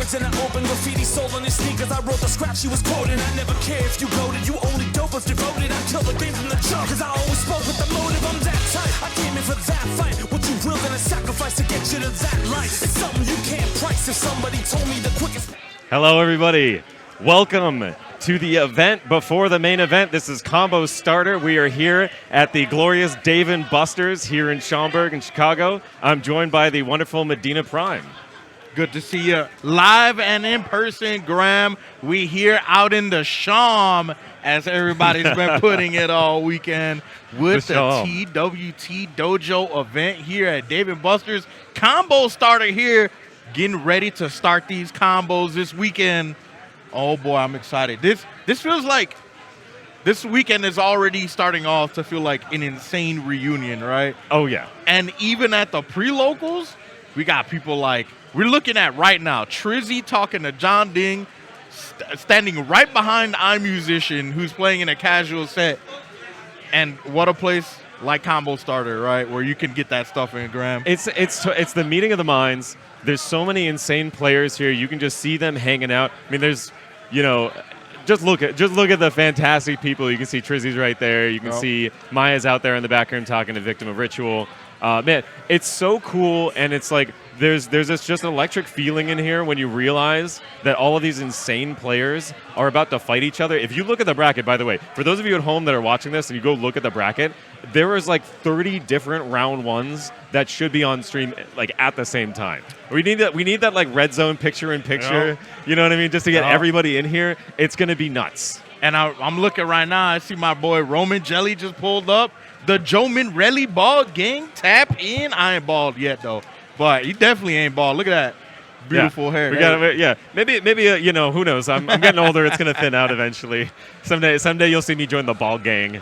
words in an open graffiti soul on his sneakers. I wrote the scrap she was quoting. I never care if you voted. You only dope if devoted. I kill the game from the jump. Cause I always spoke with the motive. I'm that type. I came in for that fight. What you willing to sacrifice to get you to that life? It's something you can't price. If somebody told me the quickest. Hello, everybody. Welcome to the event before the main event. This is Combo Starter. We are here at the glorious Dave & Buster's here in Schaumburg in Chicago. I'm joined by the wonderful Medina Prime. Good to see you live and in person, Graham. We here out in the Sham, as everybody's been putting it all weekend, with the TWT Dojo event here at Dave & Buster's. Combo Starter here, getting ready to start these combos this weekend. Oh boy, I'm excited. This feels like this weekend is already starting off to feel like an insane reunion, right? Oh yeah. And even at the pre-locals, we got people like, we're looking at right now, Trizzy talking to JeonDDing, standing right behind iMusician, who's playing in a casual set. And what a place like Combo Starter, right, where you can get that stuff in, Graham. It's the meeting of the minds. There's so many insane players here. You can just see them hanging out. I mean, there's, you know, just look at the fantastic people. You can see Trizzy's right there. You can see Maya's out there in the background talking to Victim of Ritual. Man, it's so cool, and it's like there's this just an electric feeling in here when you realize that all of these insane players are about to fight each other. If you look at the bracket, by the way, for those of you at home that are watching this and you go look at the bracket, there is like 30 different round ones that should be on stream like at the same time. We need that like red zone picture-in-picture, you know what I mean, just to get everybody in here. It's going to be nuts. And I'm looking right now, I see my boy romanjelly just pulled up. The Joe Minrelli bald gang tap in. I ain't bald yet though, but he definitely ain't bald. Look at that beautiful hair. We got maybe you know, who knows? I'm getting older. It's gonna thin out eventually. Someday you'll see me join the bald gang.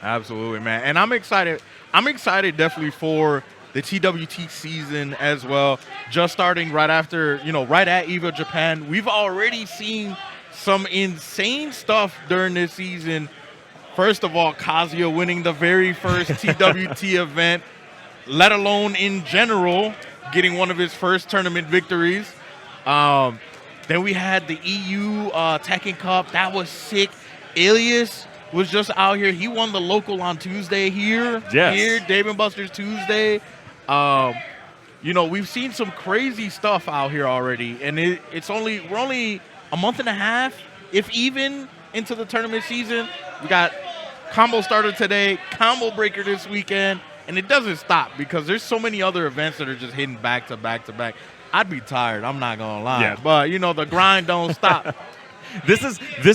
Absolutely, man. And I'm excited. I'm excited definitely for the TWT season as well. Just starting right after, right at EVO Japan. We've already seen some insane stuff during this season. First of all, Kazuya winning the very first TWT event, let alone in general, getting one of his first tournament victories. Then we had the EU Tekken Cup. That was sick. Alias was just out here. He won the local on Tuesday here. Yes. Here, Dave & Buster's Tuesday. We've seen some crazy stuff out here already. And we're only a month and a half, if even, into the tournament season. We got Combo Starter today, Combo Breaker this weekend, and it doesn't stop because there's so many other events that are just hitting back to back to back. I'd be tired, I'm not gonna lie, but the grind don't stop. This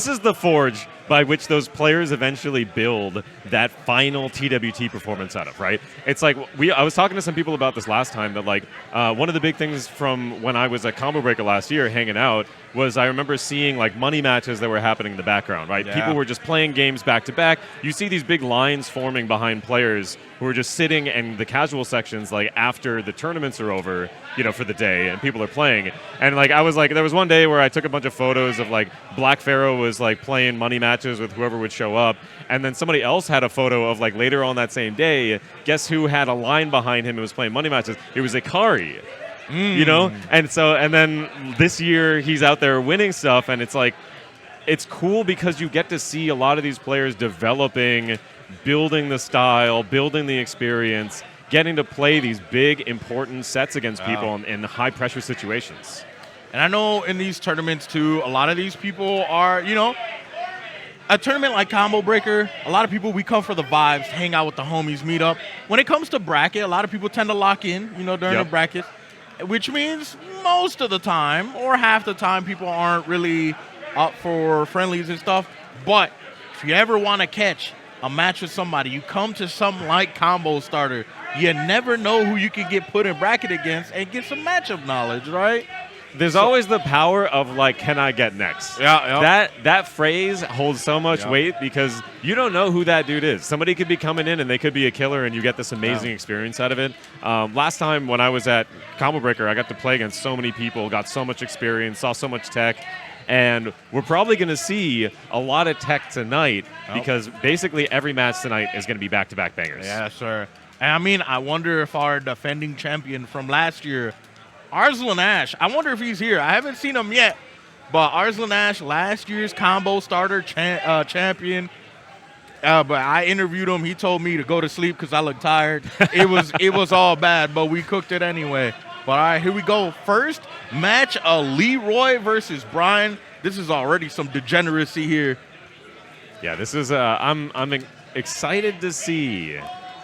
is the forge by which those players eventually build that final TWT performance out of, right? It's like I was talking to some people about this last time that like one of the big things from when I was at Combo Breaker last year hanging out was I remember seeing like money matches that were happening in the background, right? Yeah. People were just playing games back to back. You see these big lines forming behind players who are just sitting in the casual sections like after the tournaments are over, for the day and people are playing. And like I was like, there was one day where I took a bunch of photos of like Black Pharaoh was like playing money matches with whoever would show up, and then somebody else had a photo of like later on that same day, guess who had a line behind him and was playing money matches? It was Ikari. And then this year he's out there winning stuff, and it's like it's cool because you get to see a lot of these players developing, building the style, building the experience, getting to play these big important sets against people in high pressure situations. And I know in these tournaments too, a lot of these people are, a tournament like Combo Breaker, a lot of people, we come for the vibes, hang out with the homies, meet up. When it comes to bracket, a lot of people tend to lock in, during the bracket, which means most of the time or half the time people aren't really up for friendlies and stuff. But if you ever want to catch a match with somebody, you come to something like Combo Starter. You never know who you can get put in bracket against and get some matchup knowledge, right? There's always the power of like, can I get next? Yeah. That phrase holds so much weight because you don't know who that dude is. Somebody could be coming in and they could be a killer, and you get this amazing experience out of it. Last time when I was at Combo Breaker, I got to play against so many people, got so much experience, saw so much tech. And we're probably going to see a lot of tech tonight because basically every match tonight is going to be back-to-back bangers. Yeah, sure. And I mean, I wonder if our defending champion from last year Arslan Ash. I wonder if he's here. I haven't seen him yet. But Arslan Ash, last year's combo starter champion. But I interviewed him. He told me to go to sleep because I looked tired. It was all bad, but we cooked it anyway. But all right, here we go. First match, Leroy versus Brian. This is already some degeneracy here. Yeah, this is. I'm excited to see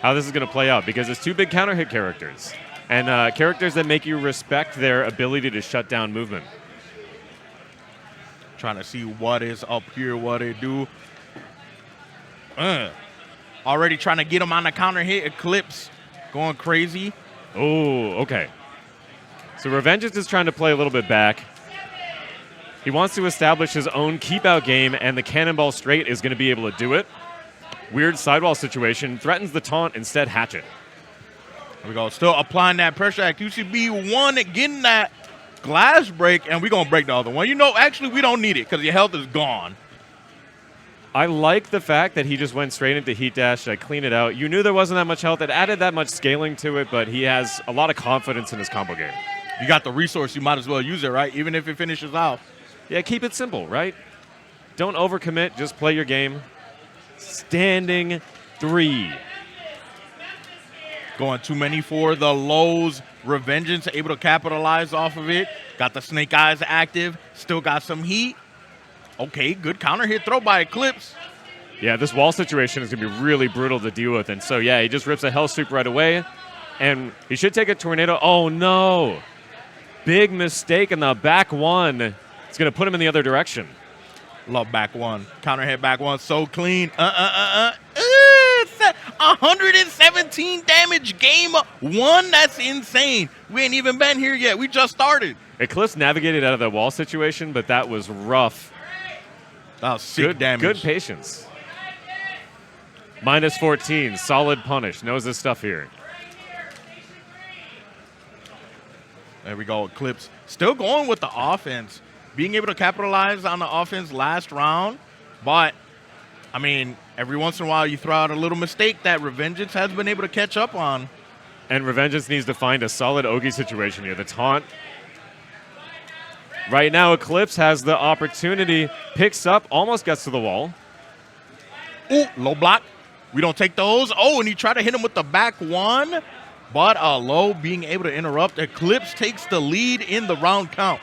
how this is going to play out because it's two big counter hit characters and characters that make you respect their ability to shut down movement. Trying to see what is up here, what they do. Already trying to get him on the counter hit. Eclipse going crazy. Oh, okay. So Revengeance is trying to play a little bit back. He wants to establish his own keep-out game, and the Cannonball Straight is going to be able to do it. Weird sidewall situation. Threatens the taunt, instead hatchet. Here we go. Still applying that pressure at QCB1, getting that glass break, and we're going to break the other one. You know, actually, we don't need it because your health is gone. I like the fact that he just went straight into Heat Dash. I clean it out. You knew there wasn't that much health. It added that much scaling to it, but he has a lot of confidence in his combo game. You got the resource. You might as well use it, right? Even if it finishes off. Yeah, keep it simple, right? Don't overcommit. Just play your game. Standing 3. Going too many for the lows. Revengeance able to capitalize off of it. Got the Snake Eyes active. Still got some heat. Okay, good counter hit throw by Eclipse. Yeah, this wall situation is going to be really brutal to deal with. And so, yeah, he just rips a Hell Sweep right away. And he should take a Tornado. Oh, no. Big mistake in the back one. It's going to put him in the other direction. Love back one. Counter hit back one. So clean. 117 damage game 1. That's insane. We ain't even been here yet. We just started. Eclipse navigated out of the wall situation, but that was rough. That was sick damage. Good patience. Minus 14. Solid punish. Knows his stuff here. There we go. Eclipse still going with the offense. Being able to capitalize on the offense last round. But, I mean, every once in a while you throw out a little mistake that Revengeance has been able to catch up on. And Revengeance needs to find a solid Ogi situation here. The taunt. Right now, Eclipse has the opportunity. Picks up, almost gets to the wall. Ooh, low block. We don't take those. Oh, and he tried to hit him with the back one. But low being able to interrupt. Eclipse takes the lead in the round count.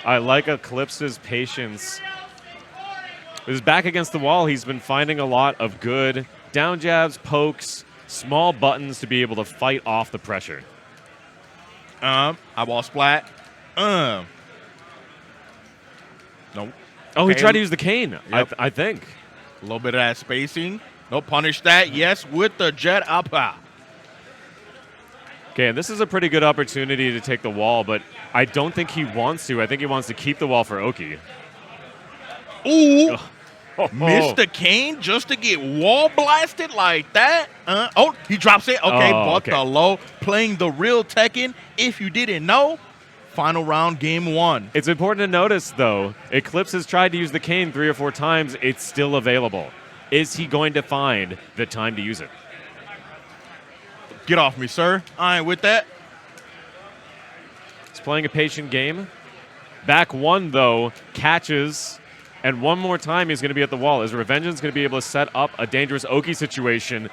I like Eclipse's patience. With his back against the wall, he's been finding a lot of good down jabs, pokes, small buttons to be able to fight off the pressure. Eyeball splat. No. Oh, he tried to use the cane, Yep. I think. A little bit of that spacing. No, punish that. Yes, with the jet upper. Okay, and this is a pretty good opportunity to take the wall, but I don't think he wants to. I think he wants to keep the wall for Oki. Ooh. Missed the cane just to get wall blasted like that. Oh, he drops it. Okay, but the low. Playing the real Tekken. If you didn't know, final round, game 1. It's important to notice, though, Eclipse has tried to use the cane 3 or 4 times. It's still available. Is he going to find the time to use it? Get off me, sir. I ain't with that. He's playing a patient game. Back one, though, catches. And one more time, he's going to be at the wall. Is Revengeance going to be able to set up a dangerous Oki situation?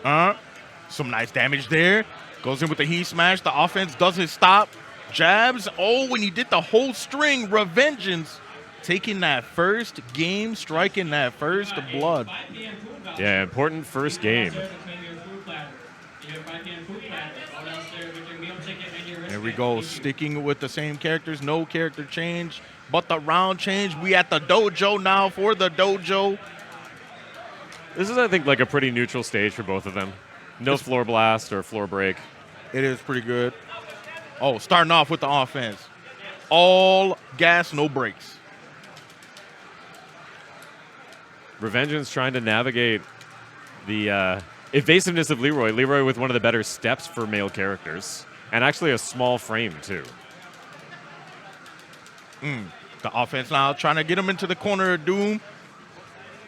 Some nice damage there. Goes in with the heat smash. The offense doesn't stop. Jabs. Oh, when he did the whole string, Revengeance taking that first game, striking that first blood. Yeah, important first game. There we go, sticking with the same characters, no character change, but the round change. We at the dojo now for the dojo. This is, I think, like a pretty neutral stage for both of them. No floor blast or floor break. It is pretty good. Oh, starting off with the offense. All gas, no brakes. Revengeance trying to navigate the evasiveness of Leroy. Leroy with one of the better steps for male characters. And actually a small frame, too. The offense now trying to get him into the corner of doom.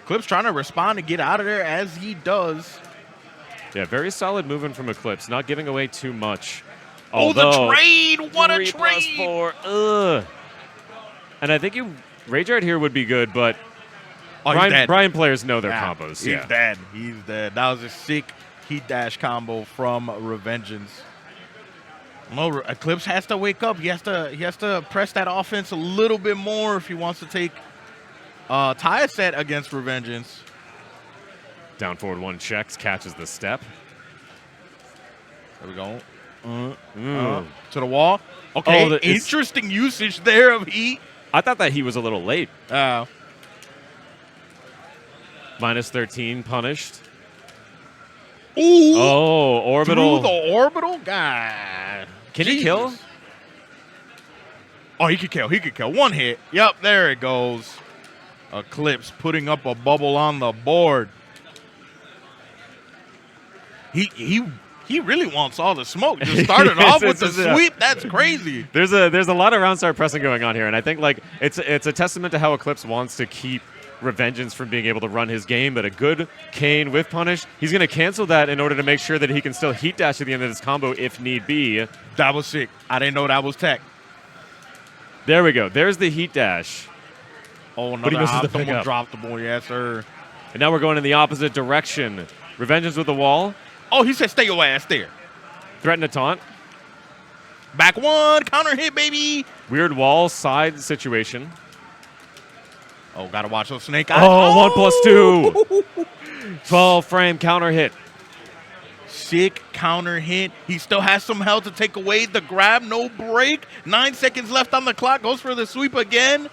Eclipse trying to respond to get out of there as he does. Yeah, very solid movement from Eclipse. Not giving away too much. Although, the trade! What a 3+4. trade! Ugh. And I think Rage here would be good, but Oh, he's dead. Brian players know their Nah, combos. He's Yeah. dead. He's dead. That was a sick heat dash combo from Revengeance. No, Eclipse has to wake up. He has to press that offense a little bit more if he wants to take tie a set against Revengeance. Down forward one checks, catches the step. There we go. To the wall. Okay, Oh, interesting usage there of heat. I thought that he was a little late. Minus 13 punished. Ooh. Oh, orbital. Through the orbital? God. Can he kill? Oh, he could kill. He could kill. One hit. Yep, there it goes. Eclipse putting up a bubble on the board. He really wants all the smoke. Just started off with the sweep. That's crazy. There's a lot of round start pressing going on here, and I think like it's a testament to how Eclipse wants to keep Revengeance from being able to run his game, but a good Kane with punish, he's going to cancel that in order to make sure that he can still heat dash at the end of this combo if need be. That was sick. I didn't know that was tech. There we go. There's the heat dash. Oh, But he another misses the optimal pickup. drop the ball. Yes, sir. And now we're going in the opposite direction. Revengeance with the wall. Oh, he said stay your ass there. Threaten to taunt. Back one. Counter hit, baby. Weird wall side situation. Oh, got to watch those snake eyes. Oh, 1+2. 12 frame counter hit. Sick counter hit. He still has some health to take away the grab. No break. 9 seconds left on the clock. Goes for the sweep again.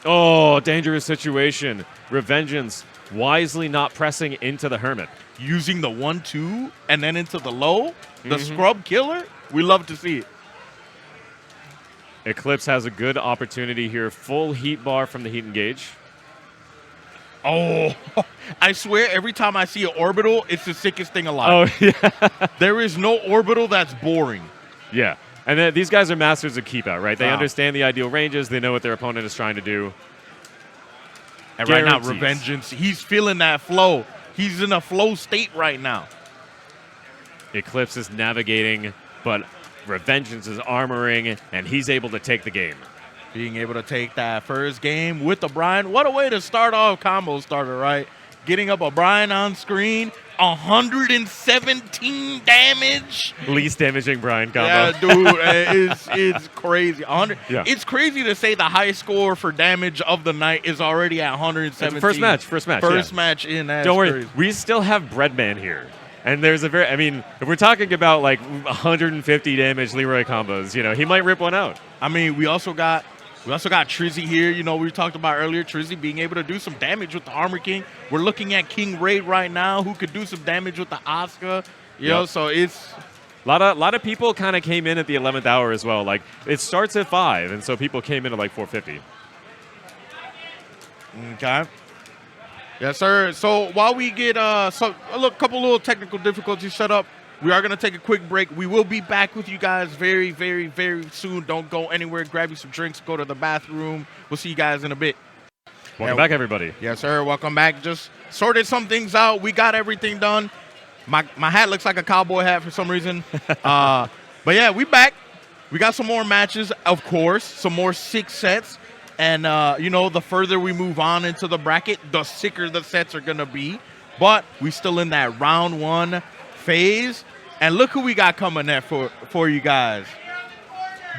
Oh, dangerous situation. Revengeance wisely not pressing into the Hermit. Using the 1-2 and then into the low. The scrub killer. We love to see it. Eclipse has a good opportunity here. Full heat bar from the heat engage. Oh, I swear every time I see an orbital, it's the sickest thing alive. Oh, yeah. There is no orbital that's boring. Yeah. And then these guys are masters of keep out, right? They Wow. understand the ideal ranges. They know what their opponent is trying to do. And right now, Guarantees. Revengeance, he's feeling that flow. He's in a flow state right now. Eclipse is navigating, but Revengeance is armoring, and he's able to take the game. Being able to take that first game with the Brian. What a way to start off combo starter, right? Getting up a Brian on screen. 117 damage. Least damaging Brian combo. Yeah, dude, it's crazy. 100. Yeah. It's crazy to say the high score for damage of the night is already at 117. First match. First yeah. match in that. Don't worry, Crazy. we still have Breadman here. And there's if we're talking about like 150 damage Leroy combos, he might rip one out. I mean, we also got Trizzy here. We talked about earlier, Trizzy being able to do some damage with the Armor King. We're looking at King Raid right now, who could do some damage with the Asuka. So it's A lot of people kind of came in at the 11th hour as well. Like it starts at 5, and so people came in at like 450. okay. Yes, sir. So while we get a couple little technical difficulties set up, we are going to take a quick break. We will be back with you guys very, very, very soon. Don't go anywhere. Grab you some drinks. Go to the bathroom. We'll see you guys in a bit. Welcome back, everybody. Yes, sir. Welcome back. Just sorted some things out. We got everything done. My hat looks like a cowboy hat for some reason. But yeah, we back. We got some more matches, of course. Some more 6 sets. And, the further we move on into the bracket, the sicker the sets are going to be. But we still in that round 1 phase. And look who we got coming there for you guys.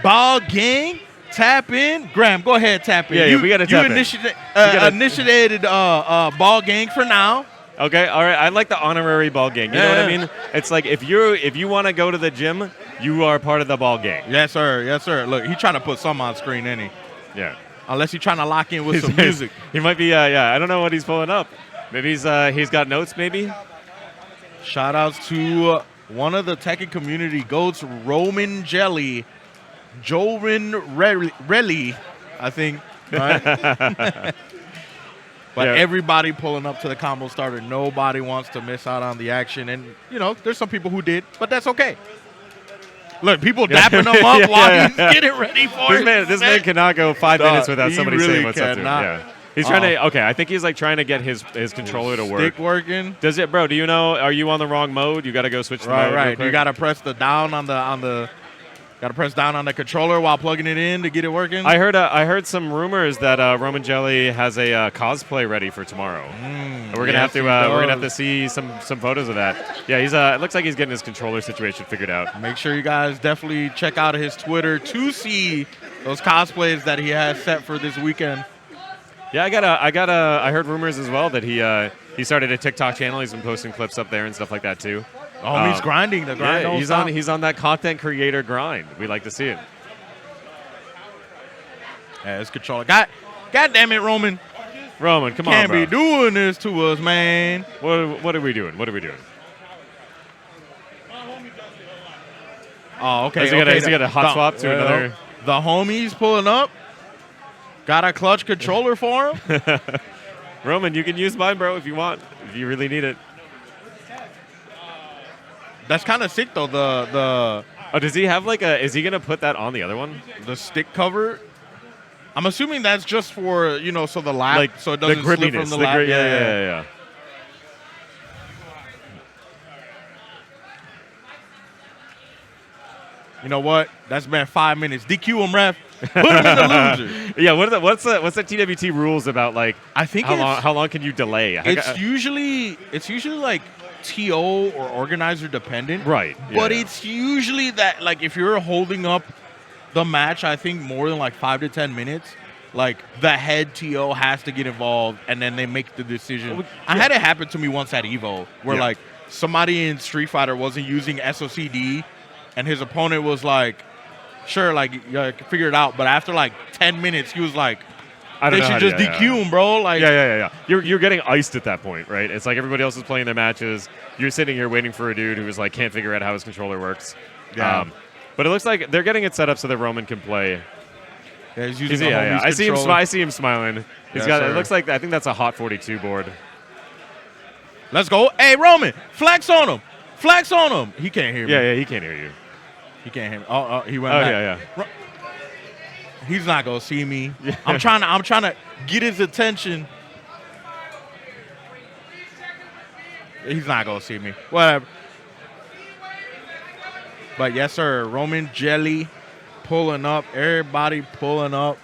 Ball Gang, tap in. Graham, go ahead, tap in. Yeah, we got to tap in. Initiated Ball Gang for now. Okay, all right. I like the honorary ball gang. You know what I mean? It's like if you want to go to the gym, you are part of the ball gang. Yes, sir. Yes, sir. Look, he's trying to put some on screen, ain't he? Yeah. Unless he's trying to lock in with some music. He might be. I don't know what he's pulling up. Maybe he's got notes. Maybe. Shout outs to one of the Tekken community goats, romanjelly, Jorin Relly, I think. Right? But everybody pulling up to the combo starter. Nobody wants to miss out on the action. And, there's some people who did, but that's okay. Look, people dapping him up while he's getting ready for it. This man cannot go 5 minutes without somebody saying what's up to him. Yeah. He's trying to. Okay, I think he's like trying to get his controller to work. Stick working. Does it, bro? Do you know? Are you on the wrong mode? You got to go switch the mode. Right. You got to press the down on the Got to press down on the controller while plugging it in to get it working. I heard some rumors that romanjelly has a cosplay ready for tomorrow. We're gonna have to see some photos of that. Yeah, he's it looks like he's getting his controller situation figured out. Make sure you guys definitely check out his Twitter to see those cosplays that he has set for this weekend. Yeah, I heard rumors as well that he started a TikTok channel. He's been posting clips up there and stuff like that too. Oh, he's grinding. The grind. Yeah, he's on that content creator grind. We like to see it. Yeah, it's controller. God damn it, Roman. Roman, come on, Can't bro. be doing this to us, man. What are we doing? What are we doing? Oh, okay. Has he got a hot swap to another? The homie's pulling up. Got a clutch controller for him. Roman, you can use mine, bro, if you want. If you really need it. That's kind of sick, though. The Oh, does he have is he going to put that on the other one? The stick cover. I'm assuming that's just for, so the lap, so it doesn't slip from the lap. Yeah. You know what? That's been 5 minutes. DQ him, ref. Put him in the loser. Yeah. What's the TWT rules about I think how long can you delay? It's usually like TO or organizer dependent. Right. But it's usually that if you're holding up the match, I think more than 5 to 10 minutes, the head TO has to get involved and then they make the decision. Well, I had it happen to me once at Evo where somebody in Street Fighter wasn't using SOCD and his opponent was sure, figure it out. But after 10 minutes, he was they should just DQ him, bro. Yeah. You're getting iced at that point, right? It's everybody else is playing their matches. You're sitting here waiting for a dude who's can't figure out how his controller works. Yeah. But it looks like they're getting it set up so that Roman can play. Yeah, he's using I see him smiling. He's got. It looks like I think that's a Hot 42 board. Let's go. Hey, Roman, flex on him. Flex on him. He can't hear me. Yeah, he can't hear you. He can't hear me. Oh, he went back. Yeah. He's not gonna see me. Yeah. I'm trying to get his attention. He's not gonna see me. Whatever. But yes, sir. Roman Jelly pulling up. Everybody pulling up.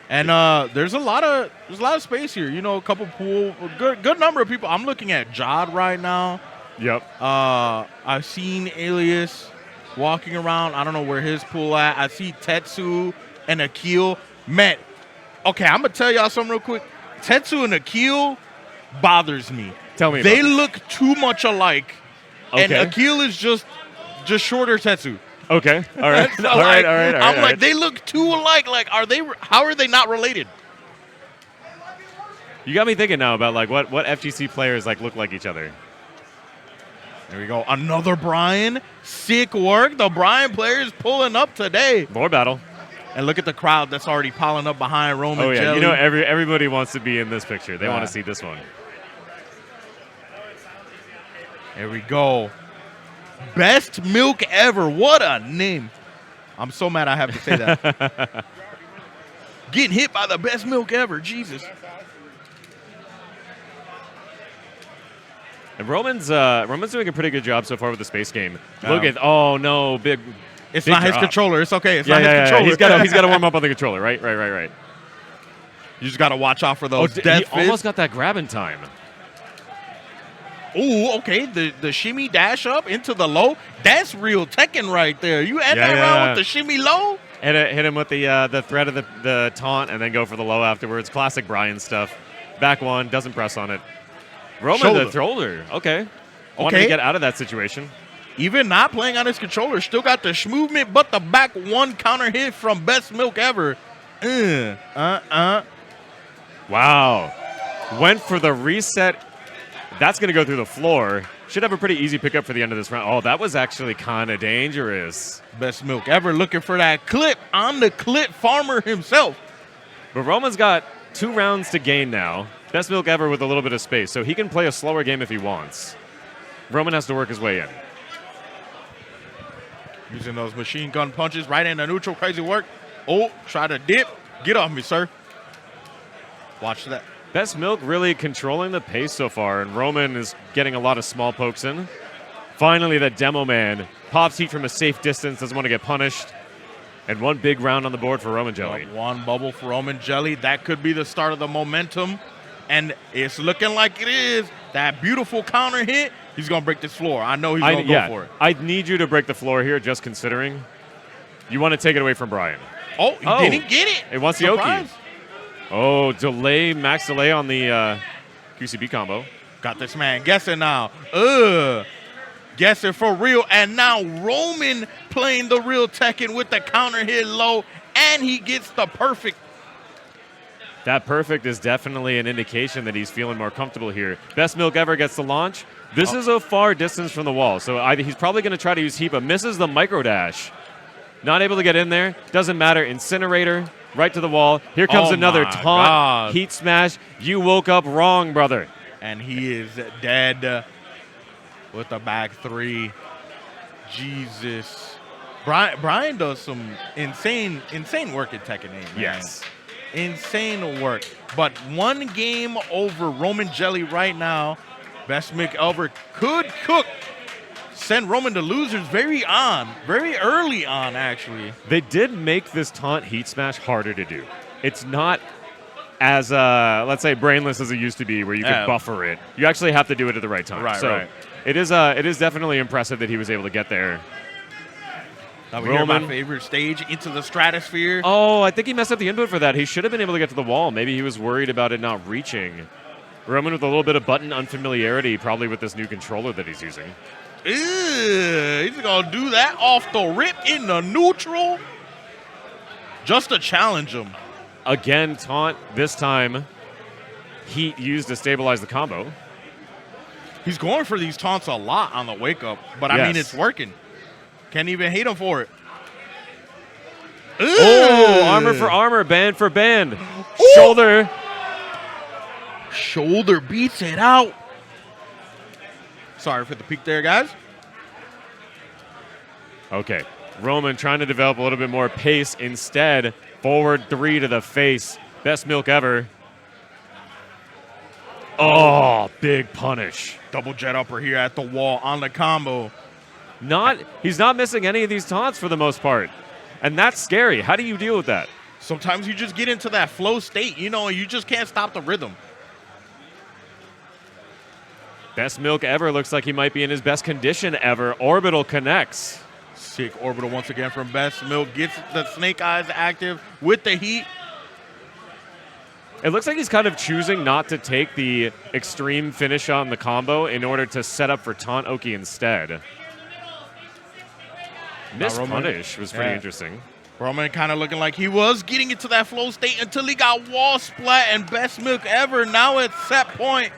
And there's a lot of space here. A couple pool, good number of people. I'm looking at Jod right now. Yep. I've seen Alias walking around. I don't know where his pool at. I see Tetsu and Akil. Man, okay, I'm going to tell y'all something real quick. Tetsu and Akil bothers me. Tell me They about look too much alike. Okay. And Akil is just shorter Tetsu. Okay. All right. So, all right. I'm they look too alike. How are they not related? You got me thinking now about what FGC players look like each other. There we go. Another Brian. Sick work. The Brian players pulling up today. More battle. And look at the crowd that's already piling up behind Roman Oh, yeah. Jelly. Everybody wants to be in this picture. They want to see this one. There we go. Best milk ever. What a name. I'm so mad I have to say that. Getting hit by the best milk ever. Jesus. And Roman's doing a pretty good job so far with the space game. Look at big. It's big not his drop. controller. It's okay. It's not his controller. He's got to warm up on the controller. Right. You just got to watch out for those death He almost got that grab in time. Ooh, okay. The shimmy dash up into the low. That's real Tekken right there. You end that round with the shimmy low. Hit him with the threat of the taunt and then go for the low afterwards. Classic Brian stuff. Back one, doesn't press on it. Roman the shoulder. Okay. Wanted to get out of that situation. Even not playing on his controller, still got the movement, but the back one counter hit from best milk ever. Wow. Went for the reset. That's going to go through the floor. Should have a pretty easy pickup for the end of this round. Oh, that was actually kind of dangerous. Best milk ever looking for that clip on the clip farmer himself. But Roman's got 2 rounds to gain now. Best milk ever with a little bit of space, so he can play a slower game if he wants. Roman has to work his way in. Using those machine gun punches right in the neutral. Crazy work. Oh, try to dip. Get off me, sir. Watch that. Best milk really controlling the pace so far, and Roman is getting a lot of small pokes in. Finally, that demo man pops heat from a safe distance, doesn't want to get punished. And one big round on the board for romanjelly. One bubble for romanjelly. That could be the start of the momentum. And it's looking like it is. That beautiful counter hit. He's going to break this floor. I know he's going to go for it. I need you to break the floor here, just considering. You want to take it away from Brian. Oh, he didn't get it. It wants the Oki. Oh, delay, max delay on the QCB combo. Got this man guessing now. Guessing for real. And now Roman playing the real Tekken with the counter hit low. And he gets the perfect. That perfect is definitely an indication that he's feeling more comfortable here. Best Milk Ever gets the launch. This is a far distance from the wall. So he's probably going to try to use heat, but misses the micro dash. Not able to get in there. Doesn't matter. Incinerator. Right to the wall. Here comes another taunt. God. Heat smash. You woke up wrong, brother. And he is dead with the back three. Jesus. Brian does some insane work at Tekken 8, man. Yes. Insane work. But one game over romanjelly right now. Best Mick Elber could cook. Send Roman to losers very early on, actually. They did make this taunt heat smash harder to do. It's not as, let's say, brainless as it used to be, where you could buffer it. You actually have to do it at the right time. Right. It is definitely impressive that he was able to get there. Now we hear my favorite stage, into the stratosphere. Oh, I think he messed up the input for that. He should have been able to get to the wall. Maybe he was worried about it not reaching. Roman with a little bit of button unfamiliarity, probably with this new controller that he's using. He's going to do that off the rip in the neutral. Just to challenge him. Again, taunt. This time, heat used to stabilize the combo. He's going for these taunts a lot on the wake-up, but I mean, it's working. Can't even hate him for it. Oh, armor for armor, band for band. Ooh. Shoulder beats it out. Sorry for the peek there, guys. Okay. Roman trying to develop a little bit more pace instead. Forward 3 to the face. Best Milk Ever. Oh, big punish. Double jet upper here at the wall on the combo. He's not missing any of these taunts for the most part. And that's scary. How do you deal with that? Sometimes you just get into that flow state, you just can't stop the rhythm. Best Milk Ever looks like he might be in his best condition ever. Orbital connects. Sick orbital once again from Best Milk. Gets the Snake Eyes active with the heat. It looks like he's kind of choosing not to take the extreme finish on the combo in order to set up for Taunt Oki instead. Missed punish was pretty interesting. Roman kind of looking like he was getting into that flow state until he got wall splat, and Best Milk Ever now at set point.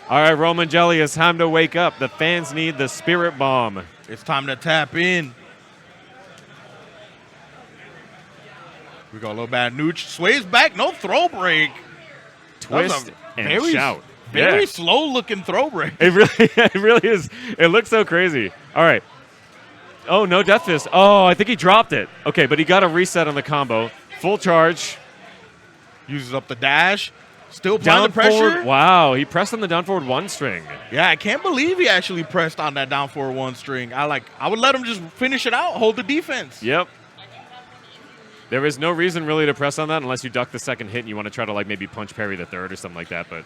All right, romanjelly, it's time to wake up. The fans need the spirit bomb. It's time to tap in. We got a little bad nooch. Sways back, no throw break. Twist and shout. Very slow looking throw break. It really is. It looks so crazy. All right. Oh, no death fist. Oh, I think he dropped it. Okay, but he got a reset on the combo. Full charge. Uses up the dash. Still applying the pressure. Forward. Wow, he pressed on the down forward 1 string. Yeah, I can't believe he actually pressed on that down forward 1 string. I would let him just finish it out, hold the defense. Yep. There is no reason really to press on that unless you duck the second hit and you want to try to maybe punch parry the third or something like that. But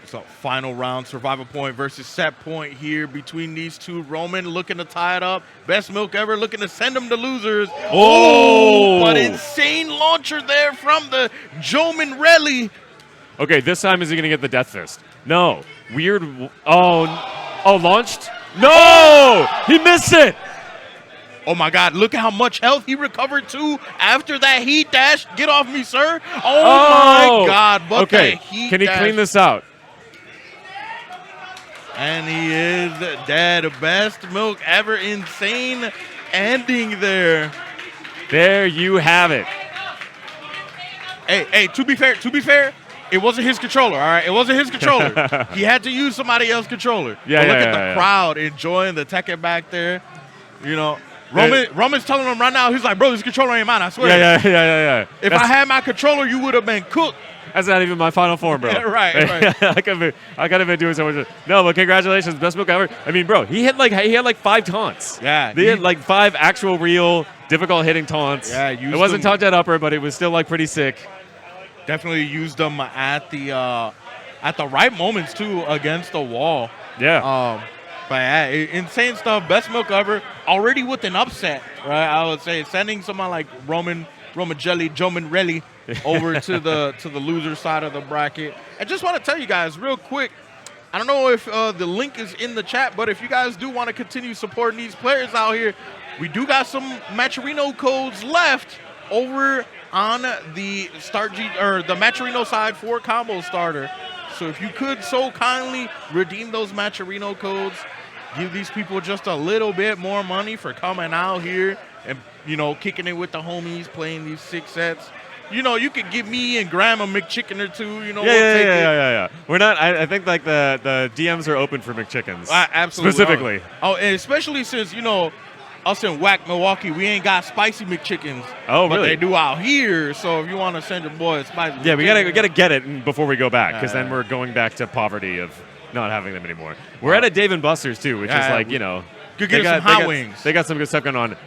so final round, survival point versus set point here between these two. Roman looking to tie it up. Best Milk Ever looking to send him to losers. Oh! But insane launcher there from the Joman Relly. Okay, this time is he going to get the death fist? No. Weird. Oh, launched? No! He missed it! Oh, my God. Look at how much health he recovered, too, after that heat dash. Get off me, sir. Oh, my God. But okay, can he clean this out? And he is dead. Best Milk Ever. Insane ending there. There you have it. Hey, to be fair, it wasn't his controller, all right? It wasn't his controller. He had to use somebody else's controller. Yeah, but look at the crowd enjoying the Tekken back there. Roman's telling him right now, he's like, bro, this controller ain't mine, I swear. Yeah. If I had my controller, you would have been cooked. That's not even my final form, bro. Right. I could have been doing so much. No, but congratulations, best milk ever. I mean, bro, he had like 5 taunts. Yeah. He had like 5 actual real difficult hitting taunts. Yeah, it wasn't taunt that upper, but it was still like pretty sick. Definitely used them at the right moments too against the wall. Yeah. But yeah, insane stuff. Best milk ever. Already with an upset, right? I would say sending someone like romanjelly, Jomanrelli over to the loser side of the bracket. I just want to tell you guys real quick. I don't know if the link is in the chat, but if you guys do want to continue supporting these players out here, we do got some Matcherino codes left over on the the Matcherino side for Combo Starter. So if you could so kindly redeem those Matcherino codes, give these people just a little bit more money for coming out here and, kicking it with the homies, playing these 6 sets. You could give me and Graham a McChicken or 2, we'll take it. Yeah. We're not, I think like the DMs are open for McChickens. Absolutely. Specifically. Oh, and especially since, us in Whack Milwaukee, we ain't got spicy McChickens. Oh, but really? they do out here. So if you want to send your boy a spicy Yeah, we gotta get it before we go back, because then Yeah. we're going back to poverty of not having them anymore. We're at a Dave & Buster's too, which is like, Could get some hot wings. They got some good stuff going on.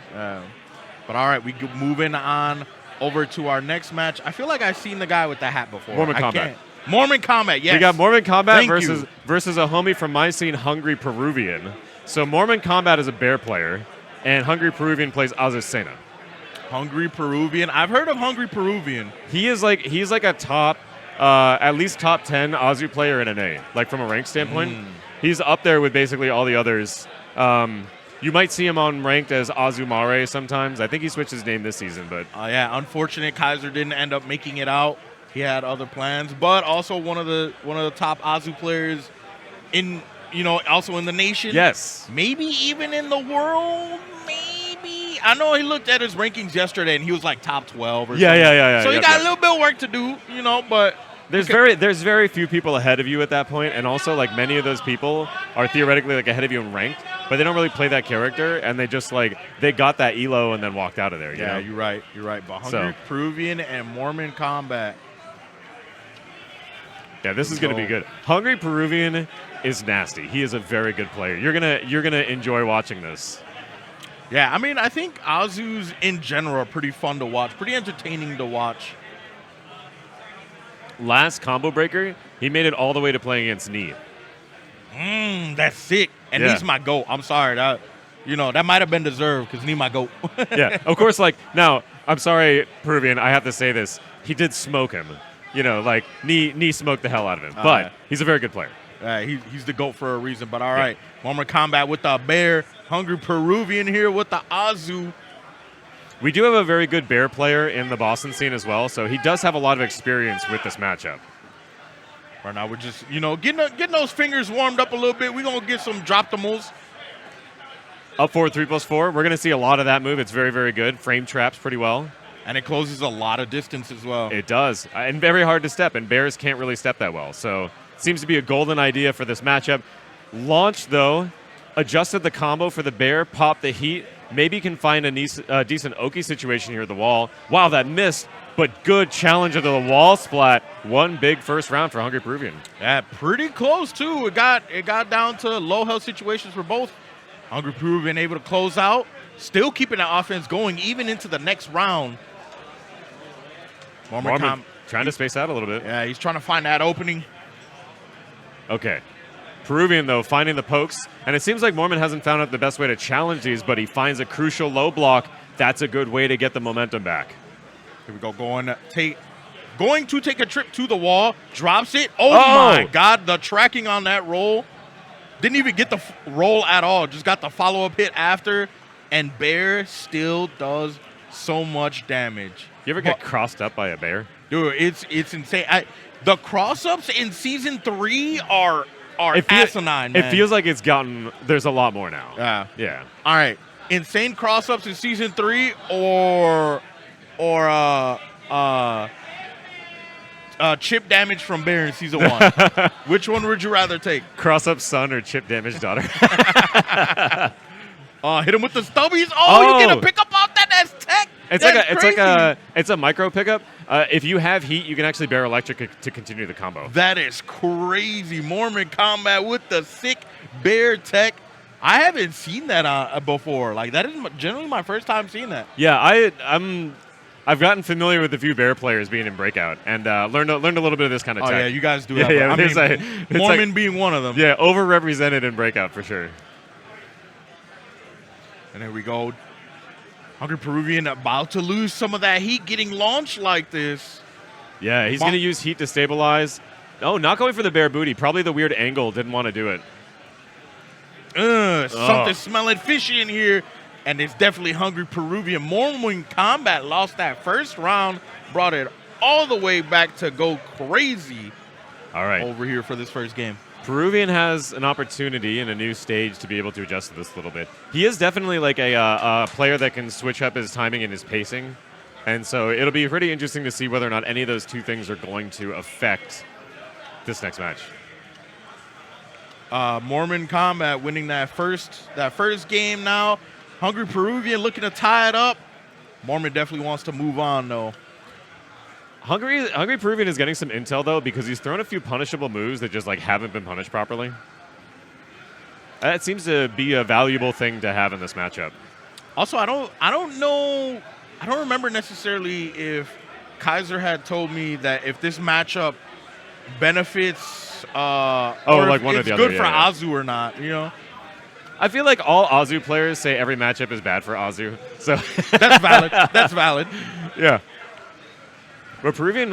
But all right, we moving on over to our next match. I feel like I've seen the guy with the hat before. MormonKombat. MormonKombat, yes. We got MormonKombat Thank versus a homie from my scene, HungryPeruvian. So MormonKombat is a bear player, and HungryPeruvian plays Azucena. HungryPeruvian. I've heard of HungryPeruvian. He's like a top, at least top 10 Azu player in NA, like from a rank standpoint. He's up there with basically all the others. You might see him on ranked as Azumare sometimes. I think he switched his name this season, but Yeah, unfortunate Kaiser didn't end up making it out. He had other plans, but also one of the top Azu players in, also in the nation. yes. Maybe even in the world. Maybe. I know he looked at his rankings yesterday and he was like top 12 or something. Yeah. So he got a little bit of work to do, but There's very few people ahead of you at that point, and also like many of those people are theoretically like ahead of you in ranked, but they don't really play that character, and they just like they got that elo and then walked out of there. You know? You're right. But HungryPeruvian and MormonKombat. Yeah, this is gonna be good. HungryPeruvian is nasty. He is a very good player. You're gonna enjoy watching this. Yeah, I mean, I think Azus in general are pretty fun to watch, pretty entertaining to watch. Last combo breaker, he made it all the way to playing against Knee. That's sick. And Yeah. he's my GOAT. I'm sorry. That might have been deserved because he's my GOAT. Yeah, of course, now, I'm sorry, Peruvian, I have to say this. He did smoke him. Knee smoked the hell out of him. But yeah. he's a very good player. He's the GOAT for a reason. But all right, MormonKombat with the bear. HungryPeruvian here with the Azu. We do have a very good bear player in the Boston scene as well, so he does have a lot of experience with this matchup. Right now we're just, getting those fingers warmed up a little bit. We're going to get some drop-the-moves. Up forward 3+4. We're going to see a lot of that move. It's very, very good. Frame traps pretty well. And it closes a lot of distance as well. It does. And very hard to step, and bears can't really step that well. So it seems to be a golden idea for this matchup. Launch, though, adjusted the combo for the bear, popped the heat. Maybe can find a decent Oki situation here at the wall. Wow, that missed, but good challenge into the wall splat. One big first round for HungryPeruvian. Yeah, pretty close, too. It got down to low health situations for both. HungryPeruvian able to close out, still keeping that offense going even into the next round. Mormon trying to space out a little bit. Yeah, he's trying to find that opening. Okay. Peruvian, though, finding the pokes. And it seems like Mormon hasn't found out the best way to challenge these, but he finds a crucial low block. That's a good way to get the momentum back. Here we go. Going to take a trip to the wall. Drops it. Oh, my God. The tracking on that roll. Didn't even get the roll at all. Just got the follow-up hit after. And Bear still does so much damage. You ever get crossed up by a bear? Dude, it's insane. The cross-ups in Season 3 are asinine, man. It feels like there's a lot more now. Yeah. All right. Insane cross-ups in Season 3 or chip damage from Bear in Season 1. Which one would you rather take? Cross-up son or chip damage daughter? Hit him with the stubbies. Oh, you get a pickup off that. That's tech. It's a micro pickup. If you have heat, you can actually bear electric to continue the combo. That is crazy. MormonKombat with the sick bear tech. I haven't seen that before. Like, that is generally my first time seeing that. Yeah, I've gotten familiar with a few bear players being in breakout and learned a little bit of this kind of tech. Oh yeah, you guys do have Mormon being one of them. Yeah, overrepresented in breakout for sure. And there we go. HungryPeruvian about to lose some of that heat getting launched like this. Yeah, he's going to use heat to stabilize. Oh, not going for the bear booty. Probably the weird angle. Didn't want to do it. Something smelling fishy in here. And it's definitely HungryPeruvian. MormonKombat lost that first round. Brought it all the way back to go crazy. All right. Over here for this first game. Peruvian has an opportunity in a new stage to be able to adjust to this a little bit. He is definitely like a player that can switch up his timing and his pacing. And so it'll be pretty interesting to see whether or not any of those two things are going to affect this next match. MormonKombat winning that first game now. HungryPeruvian looking to tie it up. Mormon definitely wants to move on, though. HungryPeruvian is getting some intel, though, because he's thrown a few punishable moves that just like haven't been punished properly. That seems to be a valuable thing to have in this matchup. Also, I don't remember necessarily if Kaiser had told me that if this matchup benefits or like if one or it's the other, good for Azu or not, you know. I feel like all Azu players say every matchup is bad for Azu. So that's valid. That's valid. Yeah. But Peruvian,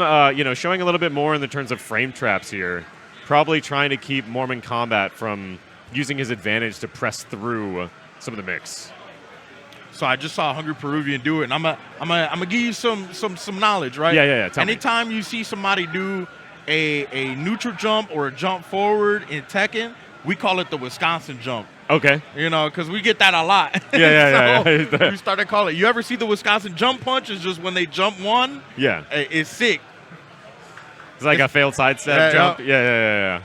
showing a little bit more in the terms of frame traps here, probably trying to keep MormonKombat from using his advantage to press through some of the mix. So I just saw HungryPeruvian do it, and I'm gonna give you some knowledge, right? Yeah. Anytime you see somebody do a neutral jump or a jump forward in Tekken, we call it the Wisconsin jump. Okay. You know, because we get that a lot. Yeah. We started calling it. You ever see the Wisconsin jump punch? It's just when they jump one. Yeah. It's sick. It's like a failed sidestep jump. Yeah.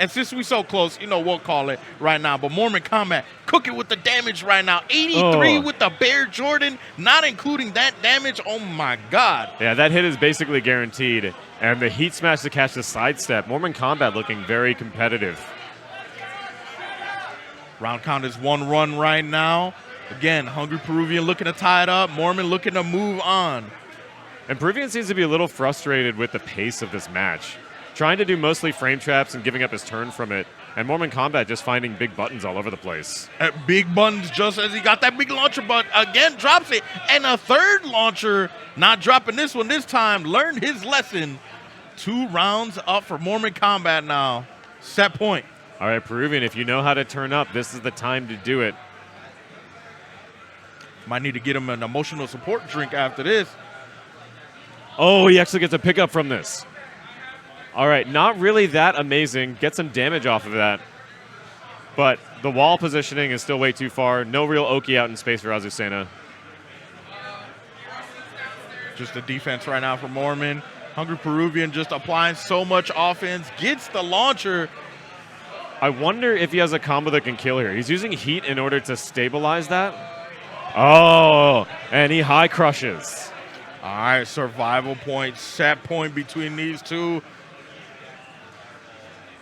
And since we so close, we'll call it right now. But MormonKombat cooking with the damage right now. 83 with the Bear Jordan, not including that damage. Oh, my God. Yeah, that hit is basically guaranteed. And the heat smash to catch the sidestep. MormonKombat looking very competitive. Round count is 1-1 right now. Again, HungryPeruvian looking to tie it up. Mormon looking to move on. And Peruvian seems to be a little frustrated with the pace of this match. Trying to do mostly frame traps and giving up his turn from it. And MormonKombat just finding big buttons all over the place. At big buttons just as he got that big launcher, but again drops it. And a third launcher, not dropping this one this time. Learned his lesson. 2 rounds up for MormonKombat now. Set point. All right, Peruvian, if you know how to turn up, this is the time to do it. Might need to get him an emotional support drink after this. Oh, he actually gets a pickup from this. All right, not really that amazing. Get some damage off of that. But the wall positioning is still way too far. No real Oki out in space for Azucena. Just the defense right now for Mormon. HungryPeruvian just applying so much offense. Gets the launcher. I wonder if he has a combo that can kill here. He's using heat in order to stabilize that. Oh, and he high crushes. All right, survival point, set point between these two.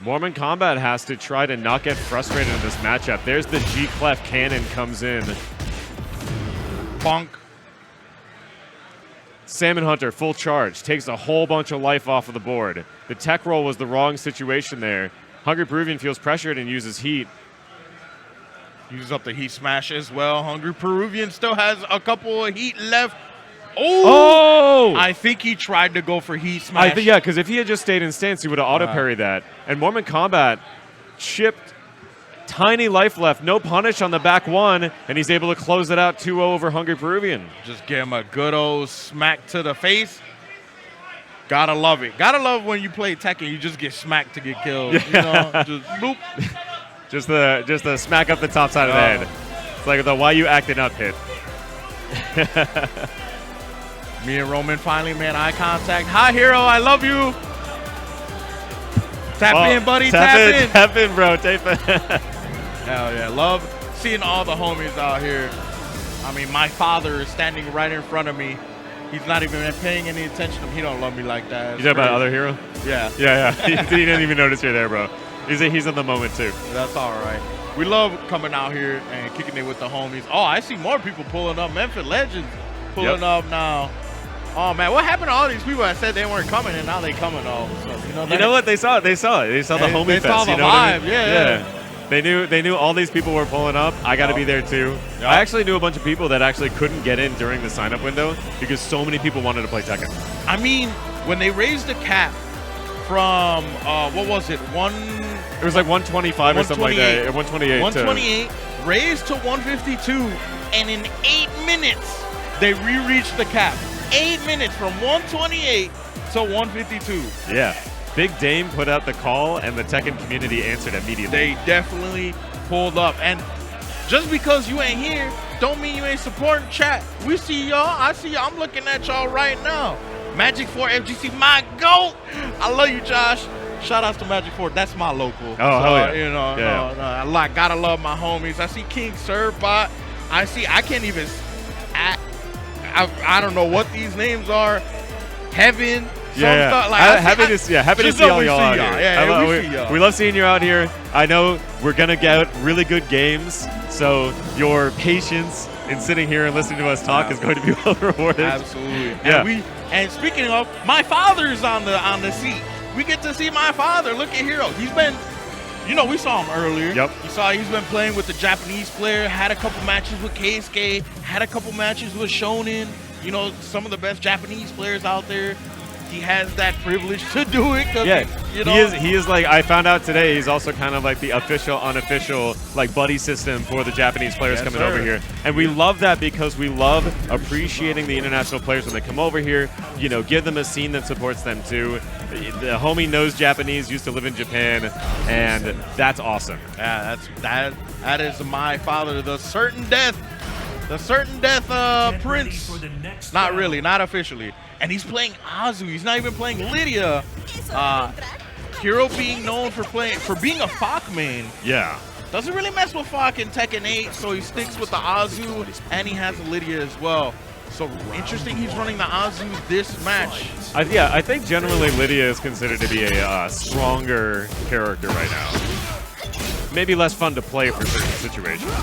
MormonKombat has to try to not get frustrated in this matchup. There's the G-Clef cannon comes in. Bonk. Salmon Hunter, full charge, takes a whole bunch of life off of the board. The tech roll was the wrong situation there. HungryPeruvian feels pressured and uses heat. Uses up the heat smash as well. HungryPeruvian still has a couple of heat left. Oh! I think he tried to go for heat smash. Yeah, because if he had just stayed in stance, he would have auto-parried that. And MormonKombat chipped, tiny life left, no punish on the back one, and he's able to close it out 2-0 over HungryPeruvian. Just give him a good old smack to the face. Gotta love it. Gotta love when you play Tekken, you just get smacked to get killed. Yeah. Just boop. just the smack up the top side of the head. It's like the why you acting up hit. Me and Roman finally made eye contact. Hi, Hero, I love you. Tap in, buddy. Tap in. Tap in, bro. Tap in. Hell yeah, love seeing all the homies out here. I mean, my father is standing right in front of me. He's not even paying any attention to me. He don't love me like that. You talking about OtherHiro? Yeah. Yeah. He didn't even notice you're there, bro. He's in the moment too. That's all right. We love coming out here and kicking it with the homies. Oh, I see more people pulling up. Memphis Legends pulling up now. Oh man, what happened to all these people that said they weren't coming and now they coming all of a sudden? You know what? They saw it. They saw the homie they fest. saw the you know what I vibe. mean? Yeah. They knew all these people were pulling up. I got to be there too. Yep. I actually knew a bunch of people that actually couldn't get in during the sign-up window because so many people wanted to play Tekken. I mean, when they raised the cap from what was it? It was like 125 or something like that. 128. 128 raised to 152, and in 8 minutes they re-reached the cap. 8 minutes from 128 to 152. Yeah. Big Dame put out the call, and the Tekken community answered immediately. They definitely pulled up. And just because you ain't here, don't mean you ain't supporting chat. We see y'all. I see y'all. I'm looking at y'all right now. Magic 4 FGC, my GOAT. I love you, Josh. Shout outs to Magic 4. That's my local. Oh, hell yeah. You know, I gotta love my homies. I see King Surbot. I can't even, I don't know what these names are. Heaven. Happy to see all y'all out here. We love seeing you out here. I know we're gonna get really good games, so your patience in sitting here and listening to us talk is going to be well rewarded. Absolutely. Yeah. And speaking of, my father's on the seat. We get to see my father. Look at Hero. He's been, we saw him earlier. Yep. You saw he's been playing with the Japanese player. Had a couple matches with Keisuke. Had a couple matches with Shonen. Some of the best Japanese players out there. He has that privilege to do it. Yeah, he is like, I found out today, he's also kind of like the official, unofficial, like buddy system for the Japanese players coming over here. And we love that because we love appreciating the international players when they come over here, give them a scene that supports them too. The homie knows Japanese, used to live in Japan, and that's awesome. Yeah, that is my father, the certain death prince. Not really, not officially. And he's playing Azu. He's not even playing Lydia. Hero being known for being a Fak main. Yeah. Doesn't really mess with Fak in Tekken 8, so he sticks with the Azu, and he has Lydia as well. So interesting he's running the Azu this match. I think generally Lydia is considered to be a stronger character right now. Maybe less fun to play for certain situations,